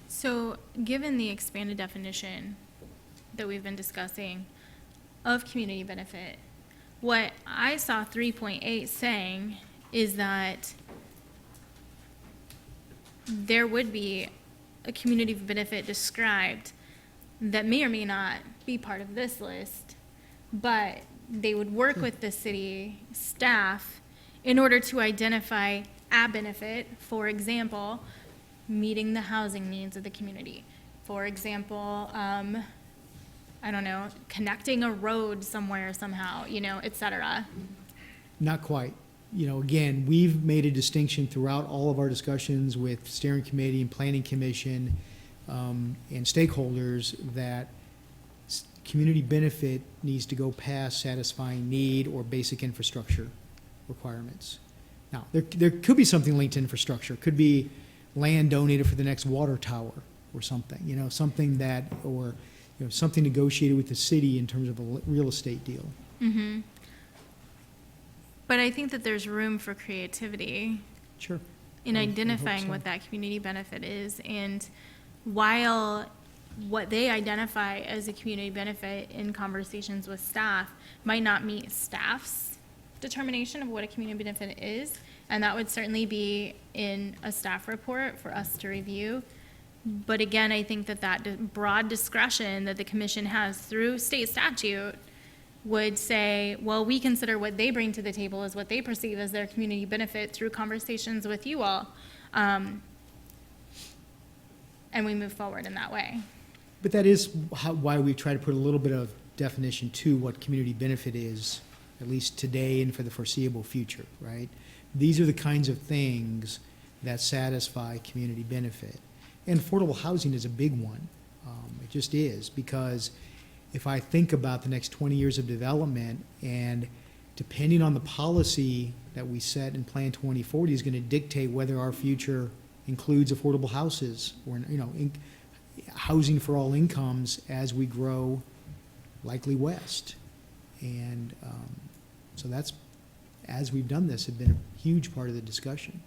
B: So, given the expanded definition that we've been discussing of community benefit, what I saw 3.8 saying is that there would be a community benefit described that may or may not be part of this list, but they would work with the city staff in order to identify a benefit, for example, meeting the housing needs of the community. For example, I don't know, connecting a road somewhere somehow, et cetera.
H: Not quite. Again, we've made a distinction throughout all of our discussions with steering committee and planning commission and stakeholders that community benefit needs to go past satisfying need or basic infrastructure requirements. Now, there could be something linked to infrastructure. It could be land donated for the next water tower or something, something that, or something negotiated with the city in terms of a real estate deal.
B: Mm-hmm. But I think that there's room for creativity.
H: Sure.
B: In
H: I hope
B: identifying
H: so.
B: what that community benefit is. And while what they identify as a community benefit in conversations with staff might not meet staff's determination of what a community benefit is, and that would certainly be in a staff report for us to review. But again, I think that broad discretion that the commission has through state statute would say, well, we consider what they bring to the table as what they perceive as their community benefit through conversations with you all. And we move forward in that way.
H: But that is why we try to put a little bit of definition to what community benefit is, at least today and for the foreseeable future, right? These are the kinds of things that satisfy community benefit. And affordable housing is a big one. It just is, because if I think about the next 20 years of development, and depending on the policy that we set in Plan 2040 is going to dictate whether our future includes affordable houses or, housing for all incomes as we grow likely west. And so that's, as we've done this, have been a huge part of the discussion.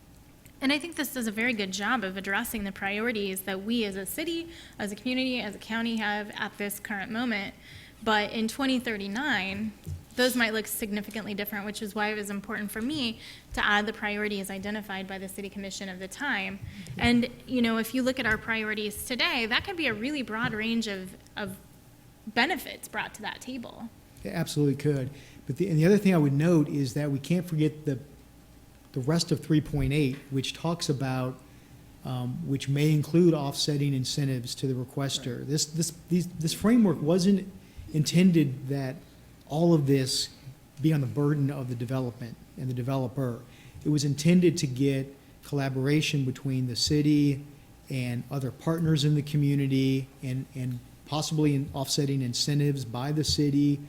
B: And I think this does a very good job of addressing the priorities that we as a city, as a community, as a county have at this current moment. But in 2039, those might look significantly different, which is why it was important for me to add the priorities identified by the city commission of the time. And, if you look at our priorities today, that could be a really broad range of benefits brought to that table.
H: It absolutely could. But the other thing I would note is that we can't forget the rest of 3.8, which talks about, which may include offsetting incentives to the requester. Right. This framework wasn't intended that all of this be on the burden of the development and the developer. It was intended to get collaboration between the city and other partners in the community, and possibly in offsetting incentives by the city,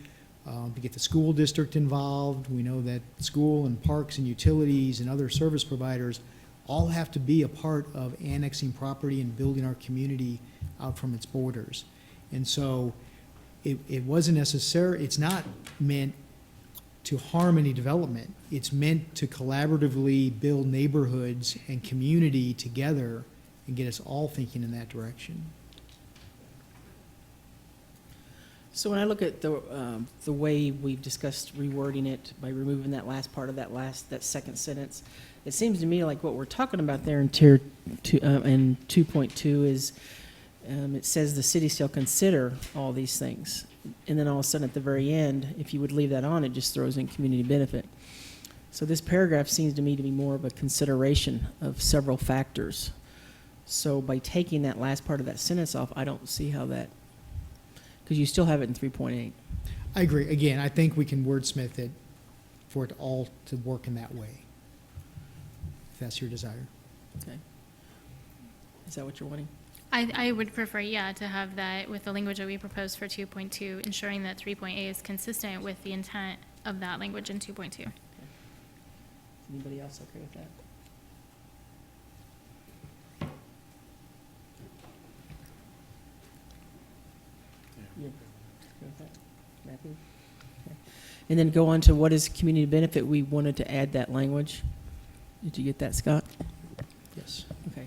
H: to get the school district involved. We know that school and parks and utilities and other service providers all have to be a part of annexing property and building our community out from its borders. And so it wasn't necessary, it's not meant to harm any development. It's meant to collaboratively build neighborhoods and community together and get us all thinking in that direction.
A: So when I look at the way we've discussed rewording it by removing that last part of that second sentence, it seems to me like what we're talking about there in tier 2, in 2.2 is it says the city shall consider all these things. And then all of a sudden at the very end, if you would leave that on, it just throws in community benefit. So this paragraph seems to me to be more of a consideration of several factors. So by taking that last part of that sentence off, I don't see how that, because you still have it in 3.8.
H: I agree. Again, I think we can wordsmith it for it all to work in that way, if that's your desire.
A: Okay. Is that what you're wanting?
B: I would prefer, yeah, to have that with the language that we proposed for 2.2, ensuring that 3.8 is consistent with the intent of that language in 2.2.
A: Is anybody else okay with that? Yeah. Okay with that? Matthew? Okay. And then go on to what is community benefit. We wanted to add that language. Did you get that, Scott?
H: Yes.
A: Okay.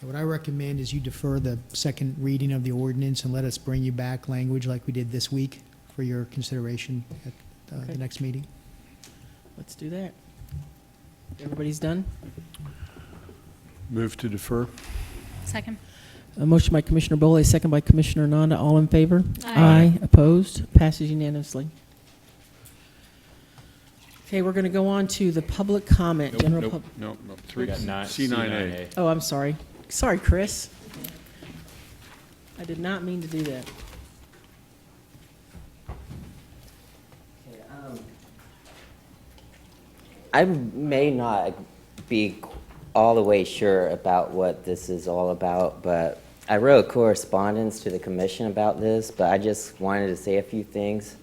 H: And what I recommend is you defer the second reading of the ordinance and let us bring you back language like we did this week for your consideration at
A: Okay.
H: the next meeting.
A: Let's do that. Everybody's done?
I: Move to defer.
B: Second.
A: A motion by Commissioner Boley, second by Commissioner Nanda. All in favor?
B: Aye.
A: Opposed? Passes unanimously. Okay, we're going to go on to the public comment.
I: Nope,
A: General
I: nope,
A: pub.
I: nope, nope.
C: We got
I: C9A.
A: Oh, I'm sorry. Sorry, Chris. I did not mean to do that.
K: I may not be all the way sure about what this is all about, but I wrote correspondence to the commission about this, but I just wanted to say a few things.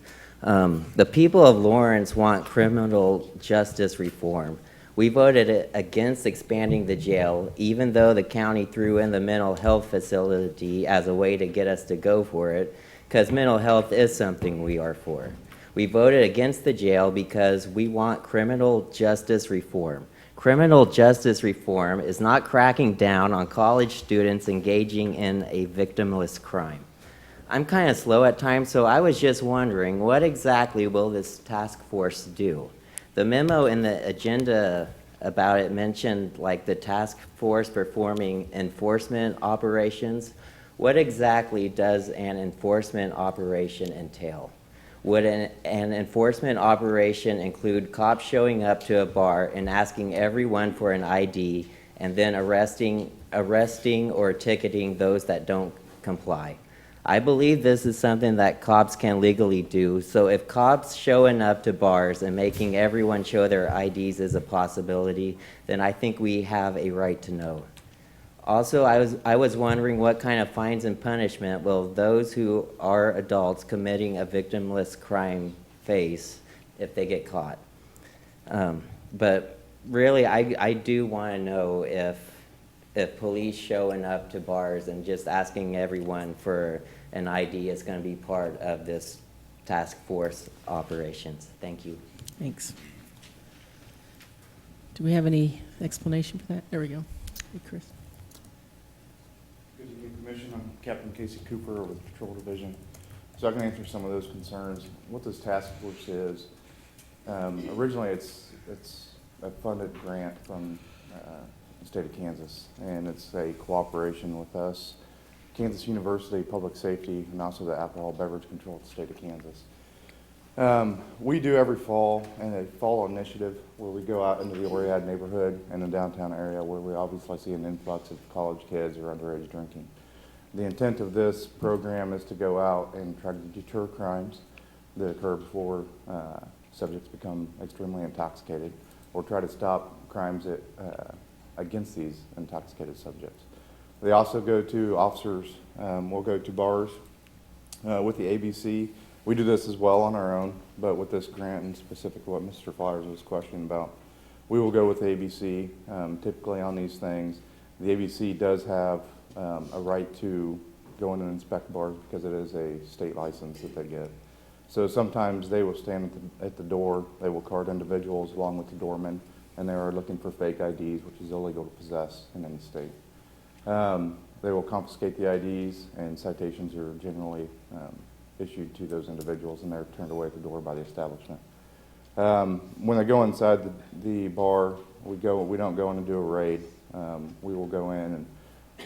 K: The people of Lawrence want criminal justice reform. We voted against expanding the jail, even though the county threw in the mental health facility as a way to get us to go for it, because mental health is something we are for. We voted against the jail because we want criminal justice reform. Criminal justice reform is not cracking down on college students engaging in a victimless crime. I'm kind of slow at times, so I was just wondering, what exactly will this task force do? The memo in the agenda about it mentioned like the task force performing enforcement operations. What exactly does an enforcement operation entail? Would an enforcement operation include cops showing up to a bar and asking everyone for an ID and then arresting or ticketing those that don't comply? I believe this is something that cops can legally do, so if cops showing up to bars and making everyone show their IDs is a possibility, then I think we have a right to know. Also, I was wondering what kind of fines and punishment will those who are adults committing a victimless crime face if they get caught. But really, I do want to know if police showing up to bars and just asking everyone for an ID is going to be part of this task force operations. Thank you.
A: Thanks. Do we have any explanation for that? There we go. Hey, Chris.
N: Good evening, Commission. I'm Captain Casey Cooper with the Patrol Division. So I can answer some of those concerns. What this task force is, originally it's a funded grant from the state of Kansas, and it's a cooperation with us, Kansas University Public Safety, and also the Alcohol Beverage Control of the state of Kansas. We do every fall a fall initiative where we go out into the Oriad neighborhood and the downtown area where we obviously see an influx of college kids or underage drinking. The intent of this program is to go out and try to deter crimes that occur before subjects become extremely intoxicated, or try to stop crimes that, against these intoxicated subjects. They also go to officers, we'll go to bars with the ABC. We do this as well on our own, but with this grant and specifically what Mr. Flowers was questioning about, we will go with the ABC. Typically on these things, the ABC does have a right to go in and inspect bars because it is a state license that they get. So sometimes they will stand at the door, they will card individuals along with the doorman, and they are looking for fake IDs, which is illegal to possess in any state. They will confiscate the IDs, and citations are generally issued to those individuals, and they're turned away at the door by the establishment. When they go inside the bar, we don't go in and do a raid. We will go in and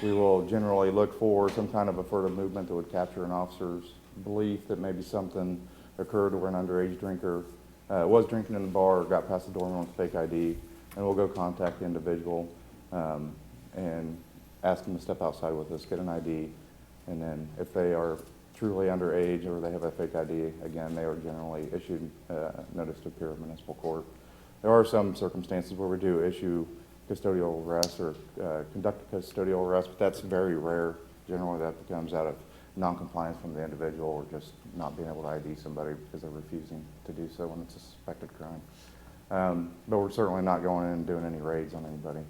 N: we will generally look for some kind of a furtive movement that would capture an officer's belief that maybe something occurred where an underage drinker was drinking in the bar or got past the doorman with fake ID, and we'll go contact the individual and ask them to step outside with us, get an ID, and then if they are truly underage or they have a fake ID, again, they are generally issued notice to appear in municipal court. There are some circumstances where we do issue custodial arrest or conduct custodial arrest, but that's very rare. Generally, that comes out of non-compliance from the individual or just not being able to ID somebody because they're refusing to do so when it's a suspected crime. But we're certainly not going in and doing any raids on anybody.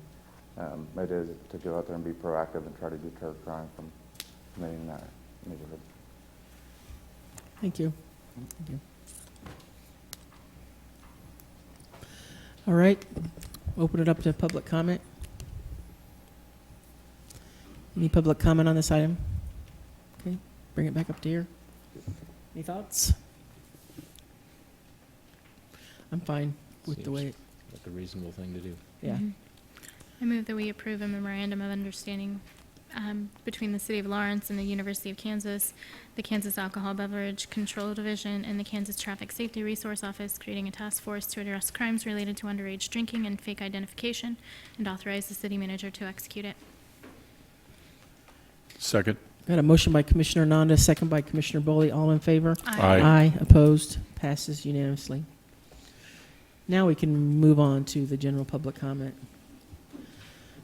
N: It is to go out there and be proactive and try to deter crime from committing that neighborhood.
A: Thank you. Thank you. All right, open it up to public comment. Any public comment on this item? Okay, bring it back up to here. Any thoughts? I'm fine with the way it,
C: Like a reasonable thing to do.
A: yeah.
B: I move that we approve a memorandum of understanding between the City of Lawrence and the University of Kansas, the Kansas Alcohol Beverage Control Division, and the Kansas Traffic Safety Resource Office, creating a task force to address crimes related to underage drinking and fake identification, and authorize the city manager to execute it.
I: Second.
A: Got a motion by Commissioner Nanda, second by Commissioner Boley. All in favor?
I: Aye.
A: Aye. Opposed? Passes unanimously. Now we can move on to the general public comment.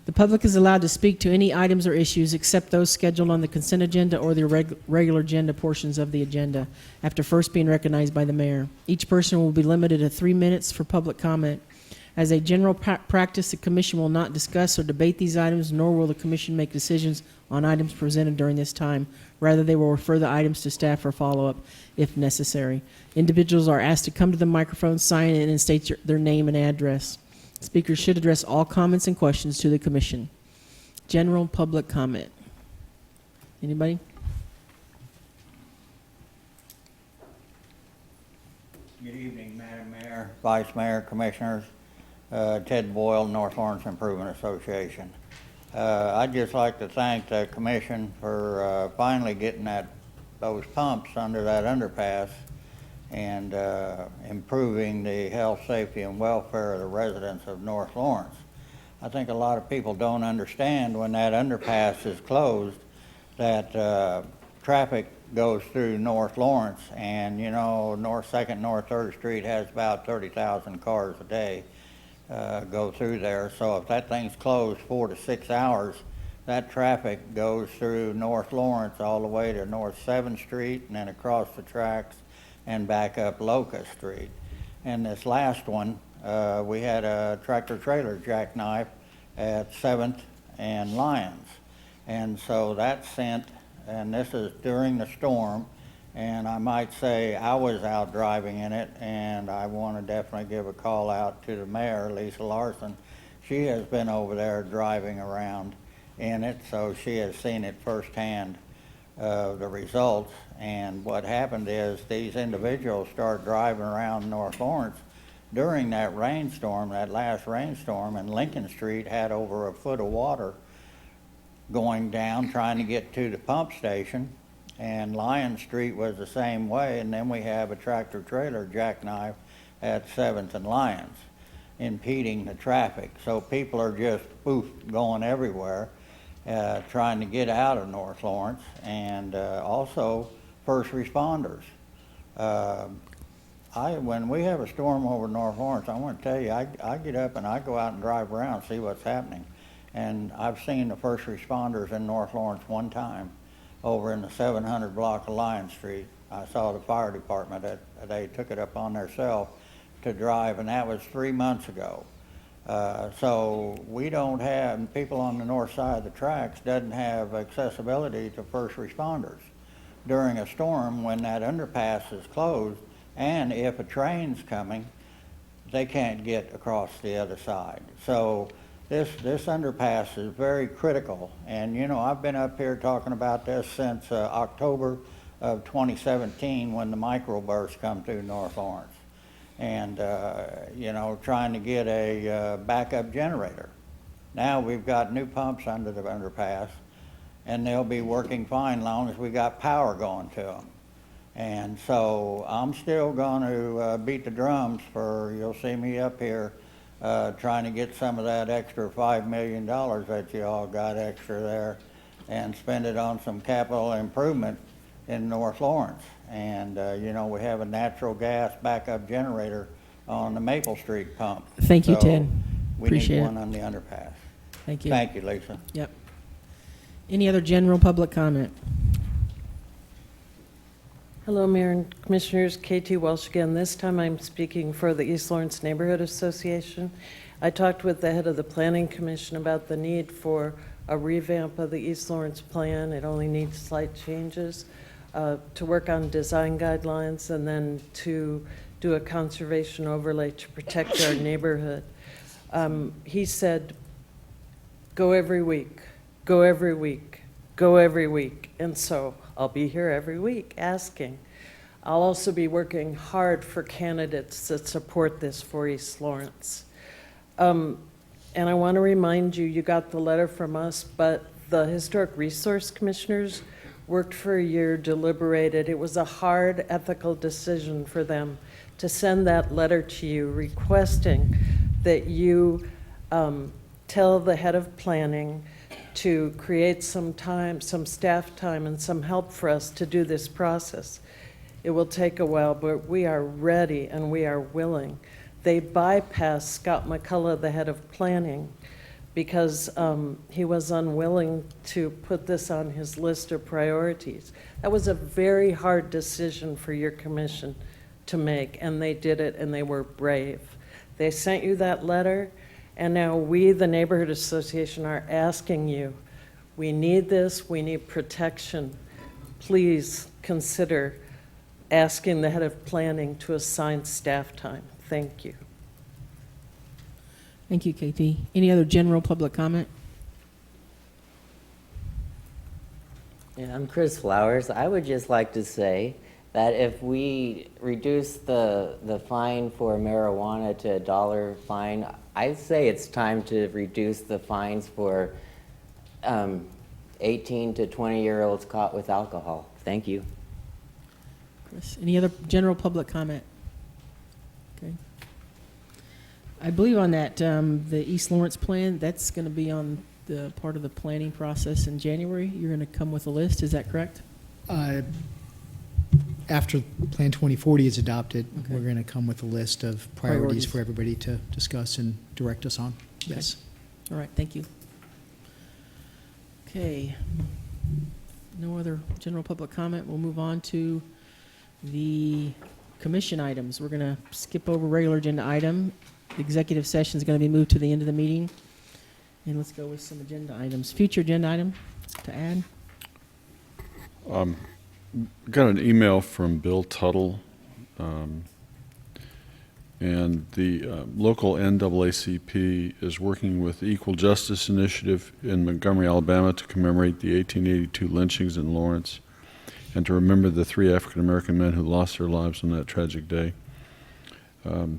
A: The public is allowed to speak to any items or issues except those scheduled on the consent agenda or the regular agenda portions of the agenda, after first being recognized by the mayor. Each person will be limited to 3 minutes for public comment. As a general practice, the commission will not discuss or debate these items, nor will the commission make decisions on items presented during this time. Rather, they will refer the items to staff for follow-up if necessary. Individuals are asked to come to the microphone, sign in, and state their name and address. Speakers should address all comments and questions to the commission. General public comment. Anybody?
O: Good evening, Madam Mayor, Vice Mayor, Commissioners. Ted Boyle, North Lawrence Improvement Association. I'd just like to thank the commission for finally getting those pumps under that underpass and improving the health, safety, and welfare of the residents of North Lawrence. I think a lot of people don't understand when that underpass is closed that traffic goes through North Lawrence, and you know, North 2nd, North 3rd Street has about 30,000 cars a day go through there. So if that thing's closed 4 to 6 hours, that traffic goes through North Lawrence all the way to North 7th Street and then across the tracks and back up Locust Street. And this last one, we had a tractor-trailer jackknife at 7th and Lyons. And so that sent, and this is during the storm, and I might say I was out driving in it, and I want to definitely give a call out to the mayor, Lisa Larson. She has been over there driving around in it, so she has seen it firsthand, the results. And what happened is these individuals started driving around North Lawrence during that rainstorm, that last rainstorm, and Lincoln Street had over a foot of water going down trying to get to the pump station, and Lion Street was the same way. And then we have a tractor trailer jackknife at 7th and Lions impeding the traffic. So people are just going everywhere trying to get out of North Lawrence, and also first responders. When we have a storm over North Lawrence, I want to tell you, I get up and I go out and drive around, see what's happening. And I've seen the first responders in North Lawrence one time over in the 700 block of Lion Street. I saw the fire department, they took it up on themselves to drive, and that was 3 months ago. So we don't have, people on the north side of the tracks doesn't have accessibility to first responders. During a storm, when that underpass is closed, and if a train's coming, they can't get across the other side. So this underpass is very critical. And you know, I've been up here talking about this since October of 2017 when the microburst come through North Lawrence. And you know, trying to get a backup generator. Now we've got new pumps under the underpass, and they'll be working fine as long as we got power going to them. And so I'm still going to beat the drums for, you'll see me up here trying to get some of that extra $5 million that you all got extra there and spend it on some capital improvement in North Lawrence. And, you know, we have a natural gas backup generator on the Maple Street pump.
A: Thank you,
O: So
A: Ted.
O: we
A: Appreciate
O: need
A: it.
O: one on the underpass.
A: Thank you.
O: Thank you, Lisa.
A: Yep. Any other general public comment?
M: Hello, Mayor and Commissioners. KT Walsh again. This time I'm speaking for the East Lawrence Neighborhood Association. I talked with the head of the Planning Commission about the need for a revamp of the East Lawrence plan. It only needs slight changes to work on design guidelines and then to do a conservation overlay to protect our neighborhood. He said, go every week, go every week, go every week. And so I'll be here every week asking. I'll also be working hard for candidates that support this for East Lawrence. And I want to remind you, you got the letter from us, but the Historic Resource Commissioners worked for a year, deliberated. It was a hard ethical decision for them to send that letter to you requesting that you tell the head of planning to create some time, some staff time, and some help for us to do this process. It will take a while, but we are ready and we are willing. They bypassed Scott McCullough, the head of planning, because he was unwilling to put this on his list of priorities. That was a very hard decision for your commission to make, and they did it, and they were brave. They sent you that letter, and now we, the Neighborhood Association, are asking you, we need this, we need protection. Please consider asking the head of planning to assign staff time. Thank you.
A: Thank you, KT. Any other general public comment?
K: Yeah, I'm Chris Flowers. I would just like to say that if we reduce the fine for marijuana to $1 fine, I'd say it's time to reduce the fines for 18 to 20-year-olds caught with alcohol. Thank you.
A: Chris, any other general public comment? Okay. I believe on that, the East Lawrence plan, that's going to be on the part of the planning process in January. You're going to come with a list, is that correct?
H: After Plan 2040 is adopted,
A: Okay.
H: we're going to come with a list of priorities for everybody to discuss and direct us on. Yes.
A: All right, thank you. Okay. No other general public comment. We'll move on to the commission items. We're going to skip over regular agenda item. The executive session is going to be moved to the end of the meeting. And let's go with some agenda items. Future agenda item to add?
I: Got an email from Bill Tuttle, and the local NAACP is working with the Equal Justice Initiative in Montgomery, Alabama to commemorate the 1882 lynchings in Lawrence and to remember the 3 African-American men who lost their lives on that tragic day. The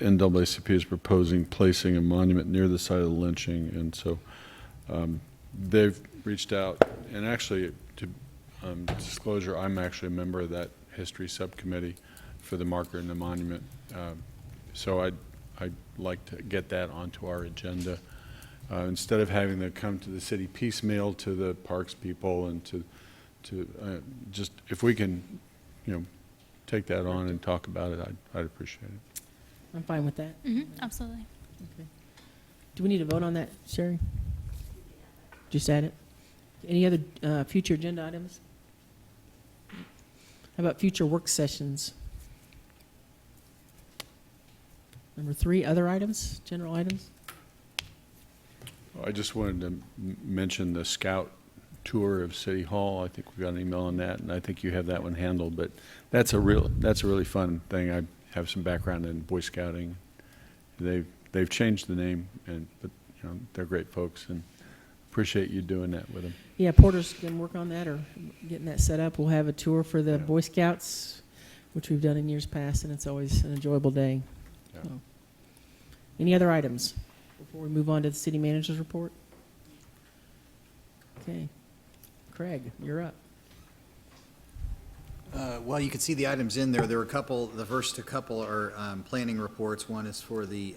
I: NAACP is proposing placing a monument near the site of the lynching, and so they've reached out, and actually, to disclosure, I'm actually a member of that history subcommittee for the marker and the monument. So I'd like to get that onto our agenda. Instead of having to come to the city piecemeal to the parks people and to just, if we can, take that on and talk about it, I'd appreciate it.
A: I'm fine with that.
B: Absolutely.
A: Okay. Do we need to vote on that, Sherry? Just add it? Any other future agenda items? How about future work sessions? Number 3, other items, general items?
I: I just wanted to mention the Scout tour of City Hall. I think we got an email on that, and I think you have that one handled. But that's a really fun thing. I have some background in Boy Scouting. They've changed the name, but they're great folks, and appreciate you doing that with them.
A: Yeah, Porter's going to work on that or getting that set up. We'll have a tour for the Boy Scouts, which we've done in years past, and it's always an enjoyable day.
I: Yeah.
A: So. Any other items before we move on to the city manager's report? Okay. Craig, you're up.
J: Well, you can see the items in there. There were a couple, the first couple are planning reports. One is for the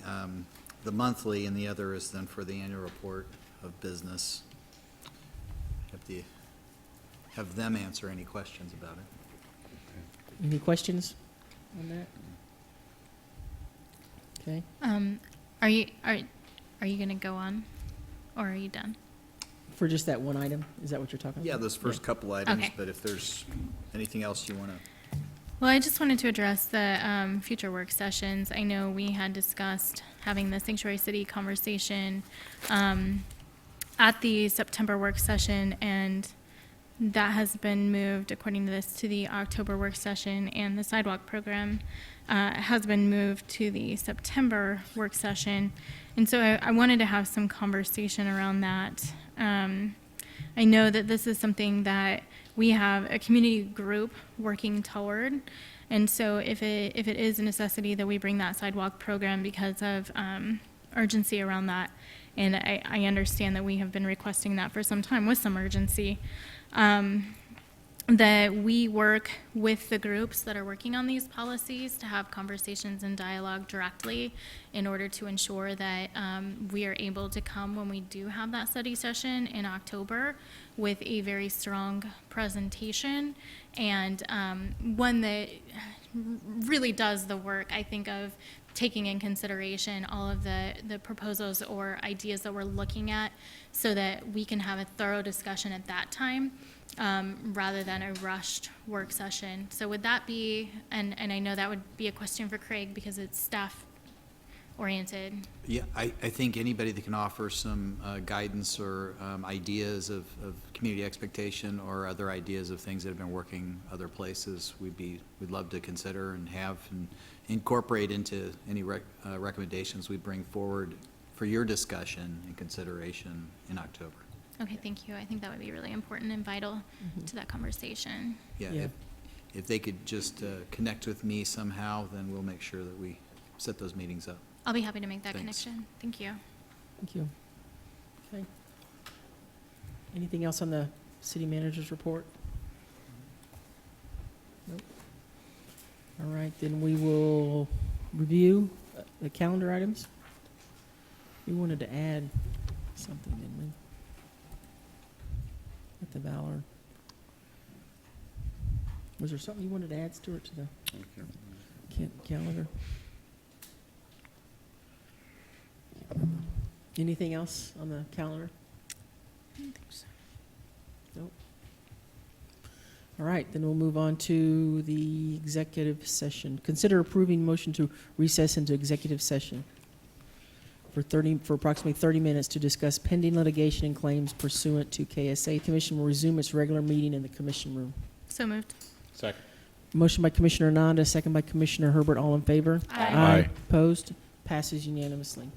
J: monthly, and the other is then for the annual report of business. Have them answer any questions about it.
A: Any questions on that? Okay.
B: Are you going to go on, or are you done?
A: For just that one item? Is that what you're talking about?
J: Yeah, those first couple items,
B: Okay.
J: but if there's anything else you want to.
B: Well, I just wanted to address the future work sessions. I know we had discussed having the Sanctuary City conversation at the September work session, and that has been moved, according to this, to the October work session, and the sidewalk program has been moved to the September work session. And so I wanted to have some conversation around that. I know that this is something that we have a community group working toward. And so if it is a necessity that we bring that sidewalk program because of urgency around that, and I understand that we have been requesting that for some time with some urgency, that we work with the groups that are working on these policies to have conversations and dialogue directly in order to ensure that we are able to come when we do have that study session in October with a very strong presentation, and one that really does the work, I think, of taking in consideration all of the proposals or ideas that we're looking at, so that we can have a thorough discussion at that time, rather than a rushed work session. So would that be, and I know that would be a question for Craig because it's staff oriented.
J: Yeah, I think anybody that can offer some guidance or ideas of community expectation or other ideas of things that have been working other places, we'd love to consider and have and incorporate into any recommendations we bring forward for your discussion and consideration in October.
B: Okay, thank you. I think that would be really important and vital to that conversation.
J: Yeah. If they could just connect with me somehow, then we'll make sure that we set those meetings up.
B: I'll be happy to make that
J: Thanks.
B: connection. Thank you.
A: Thank you. Okay. Anything else on the city manager's report? Nope. All right, then we will review the calendar items. We wanted to add something, didn't we? At the Valor. Was there something you wanted to add, Stuart, to the calendar? Anything else on the calendar?
B: I don't think so.
A: Nope. All right, then we'll move on to the executive session. Consider approving motion to recess into executive session for approximately 30 minutes to discuss pending litigation and claims pursuant to KSA. Commission will resume its regular meeting in the commission room.
B: So moved.
C: Second.
A: Motion by Commissioner Nanda, second by Commissioner Herbert. All in favor?
B: Aye.
I: Aye.
A: Opposed? Passes unanimously.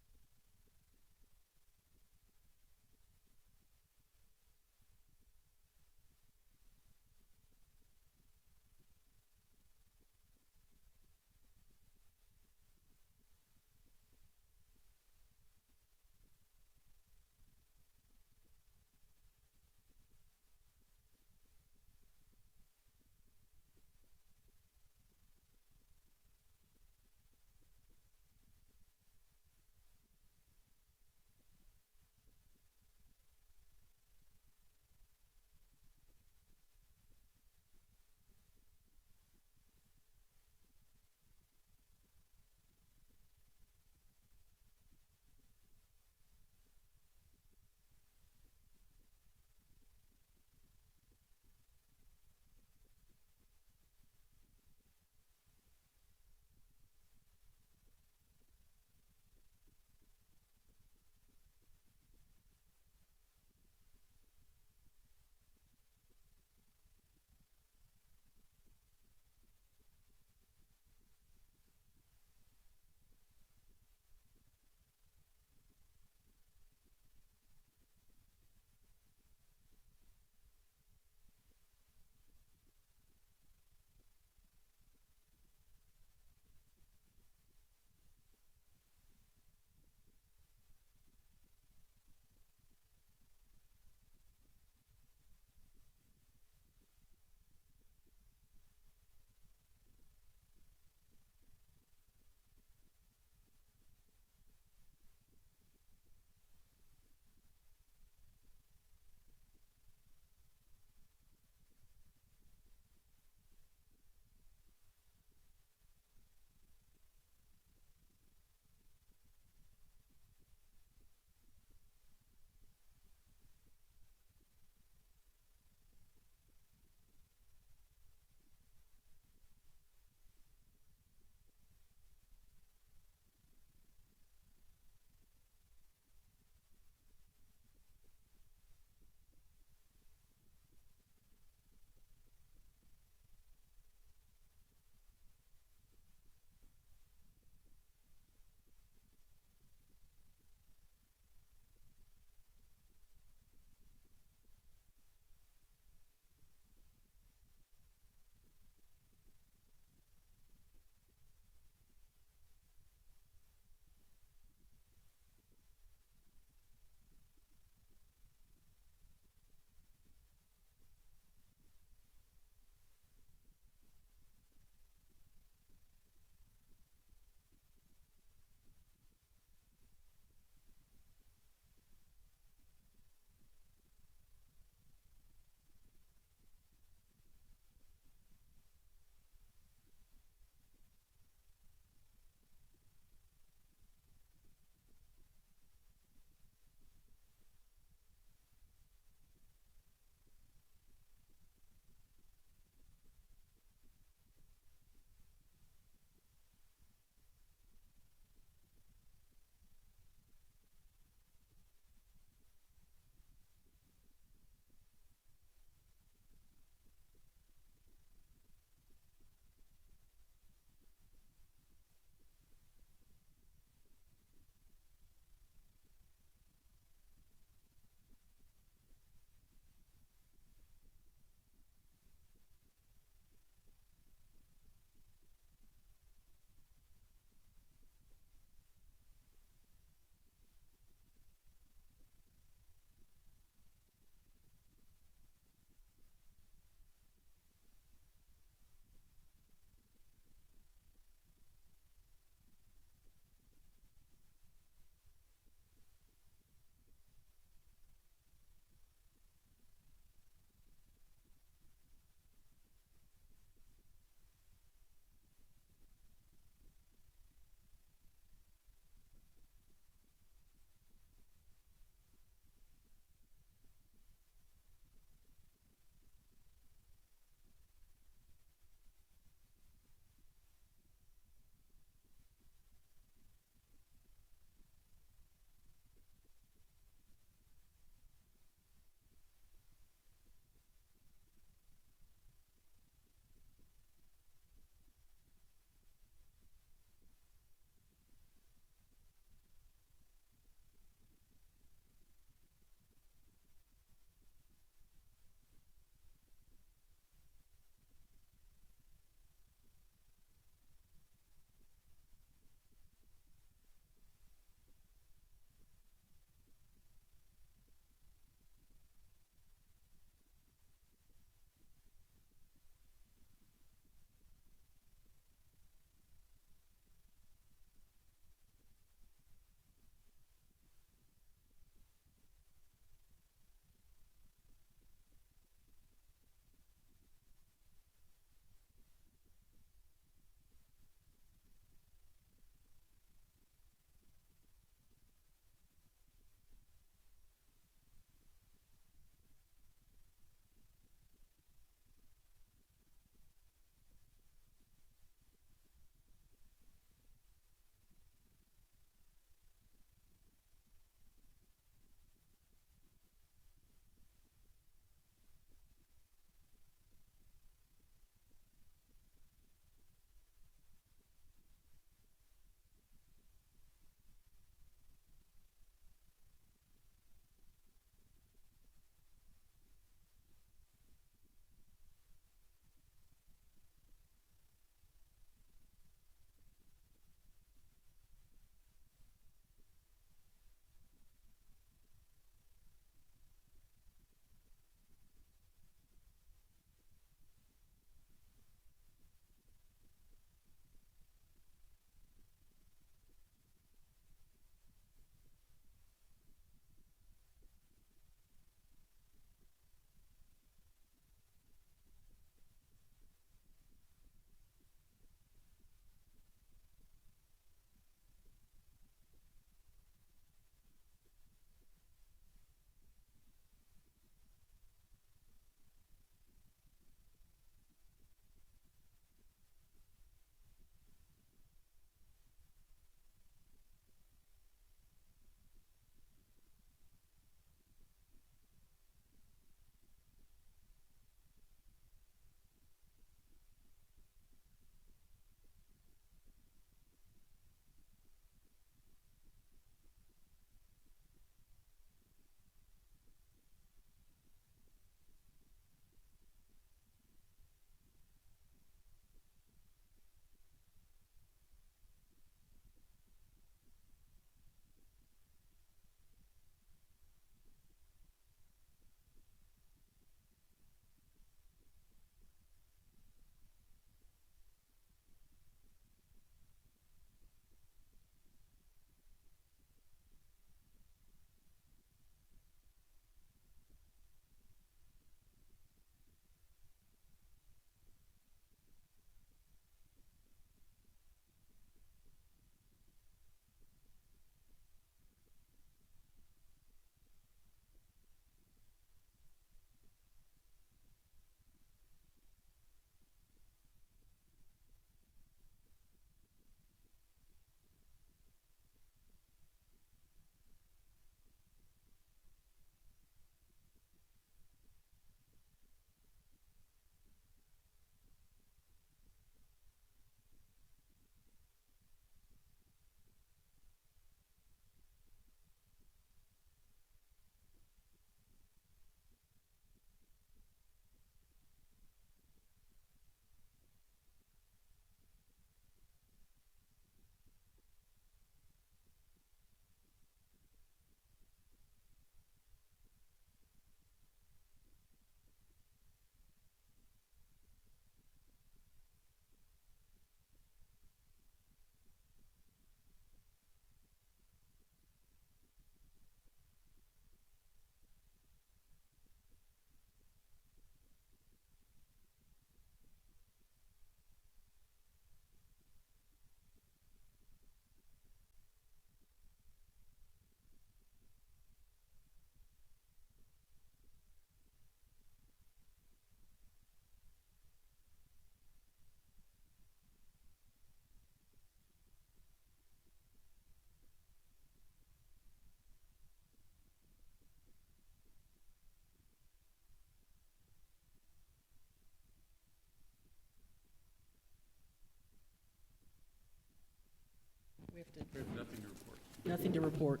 A: accepted.
I: We have nothing to report.
A: Nothing to report.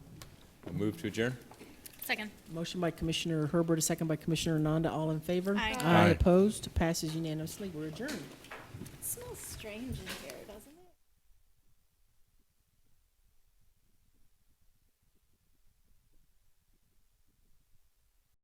C: We'll move to adjourn.
B: Second.
A: Motion by Commissioner Herbert, a second by Commissioner Nanda. All in favor?
B: Aye.
A: Aye
C: Aye.
A: opposed. Passes unanimously. We're adjourned.
L: It smells strange in here, doesn't it?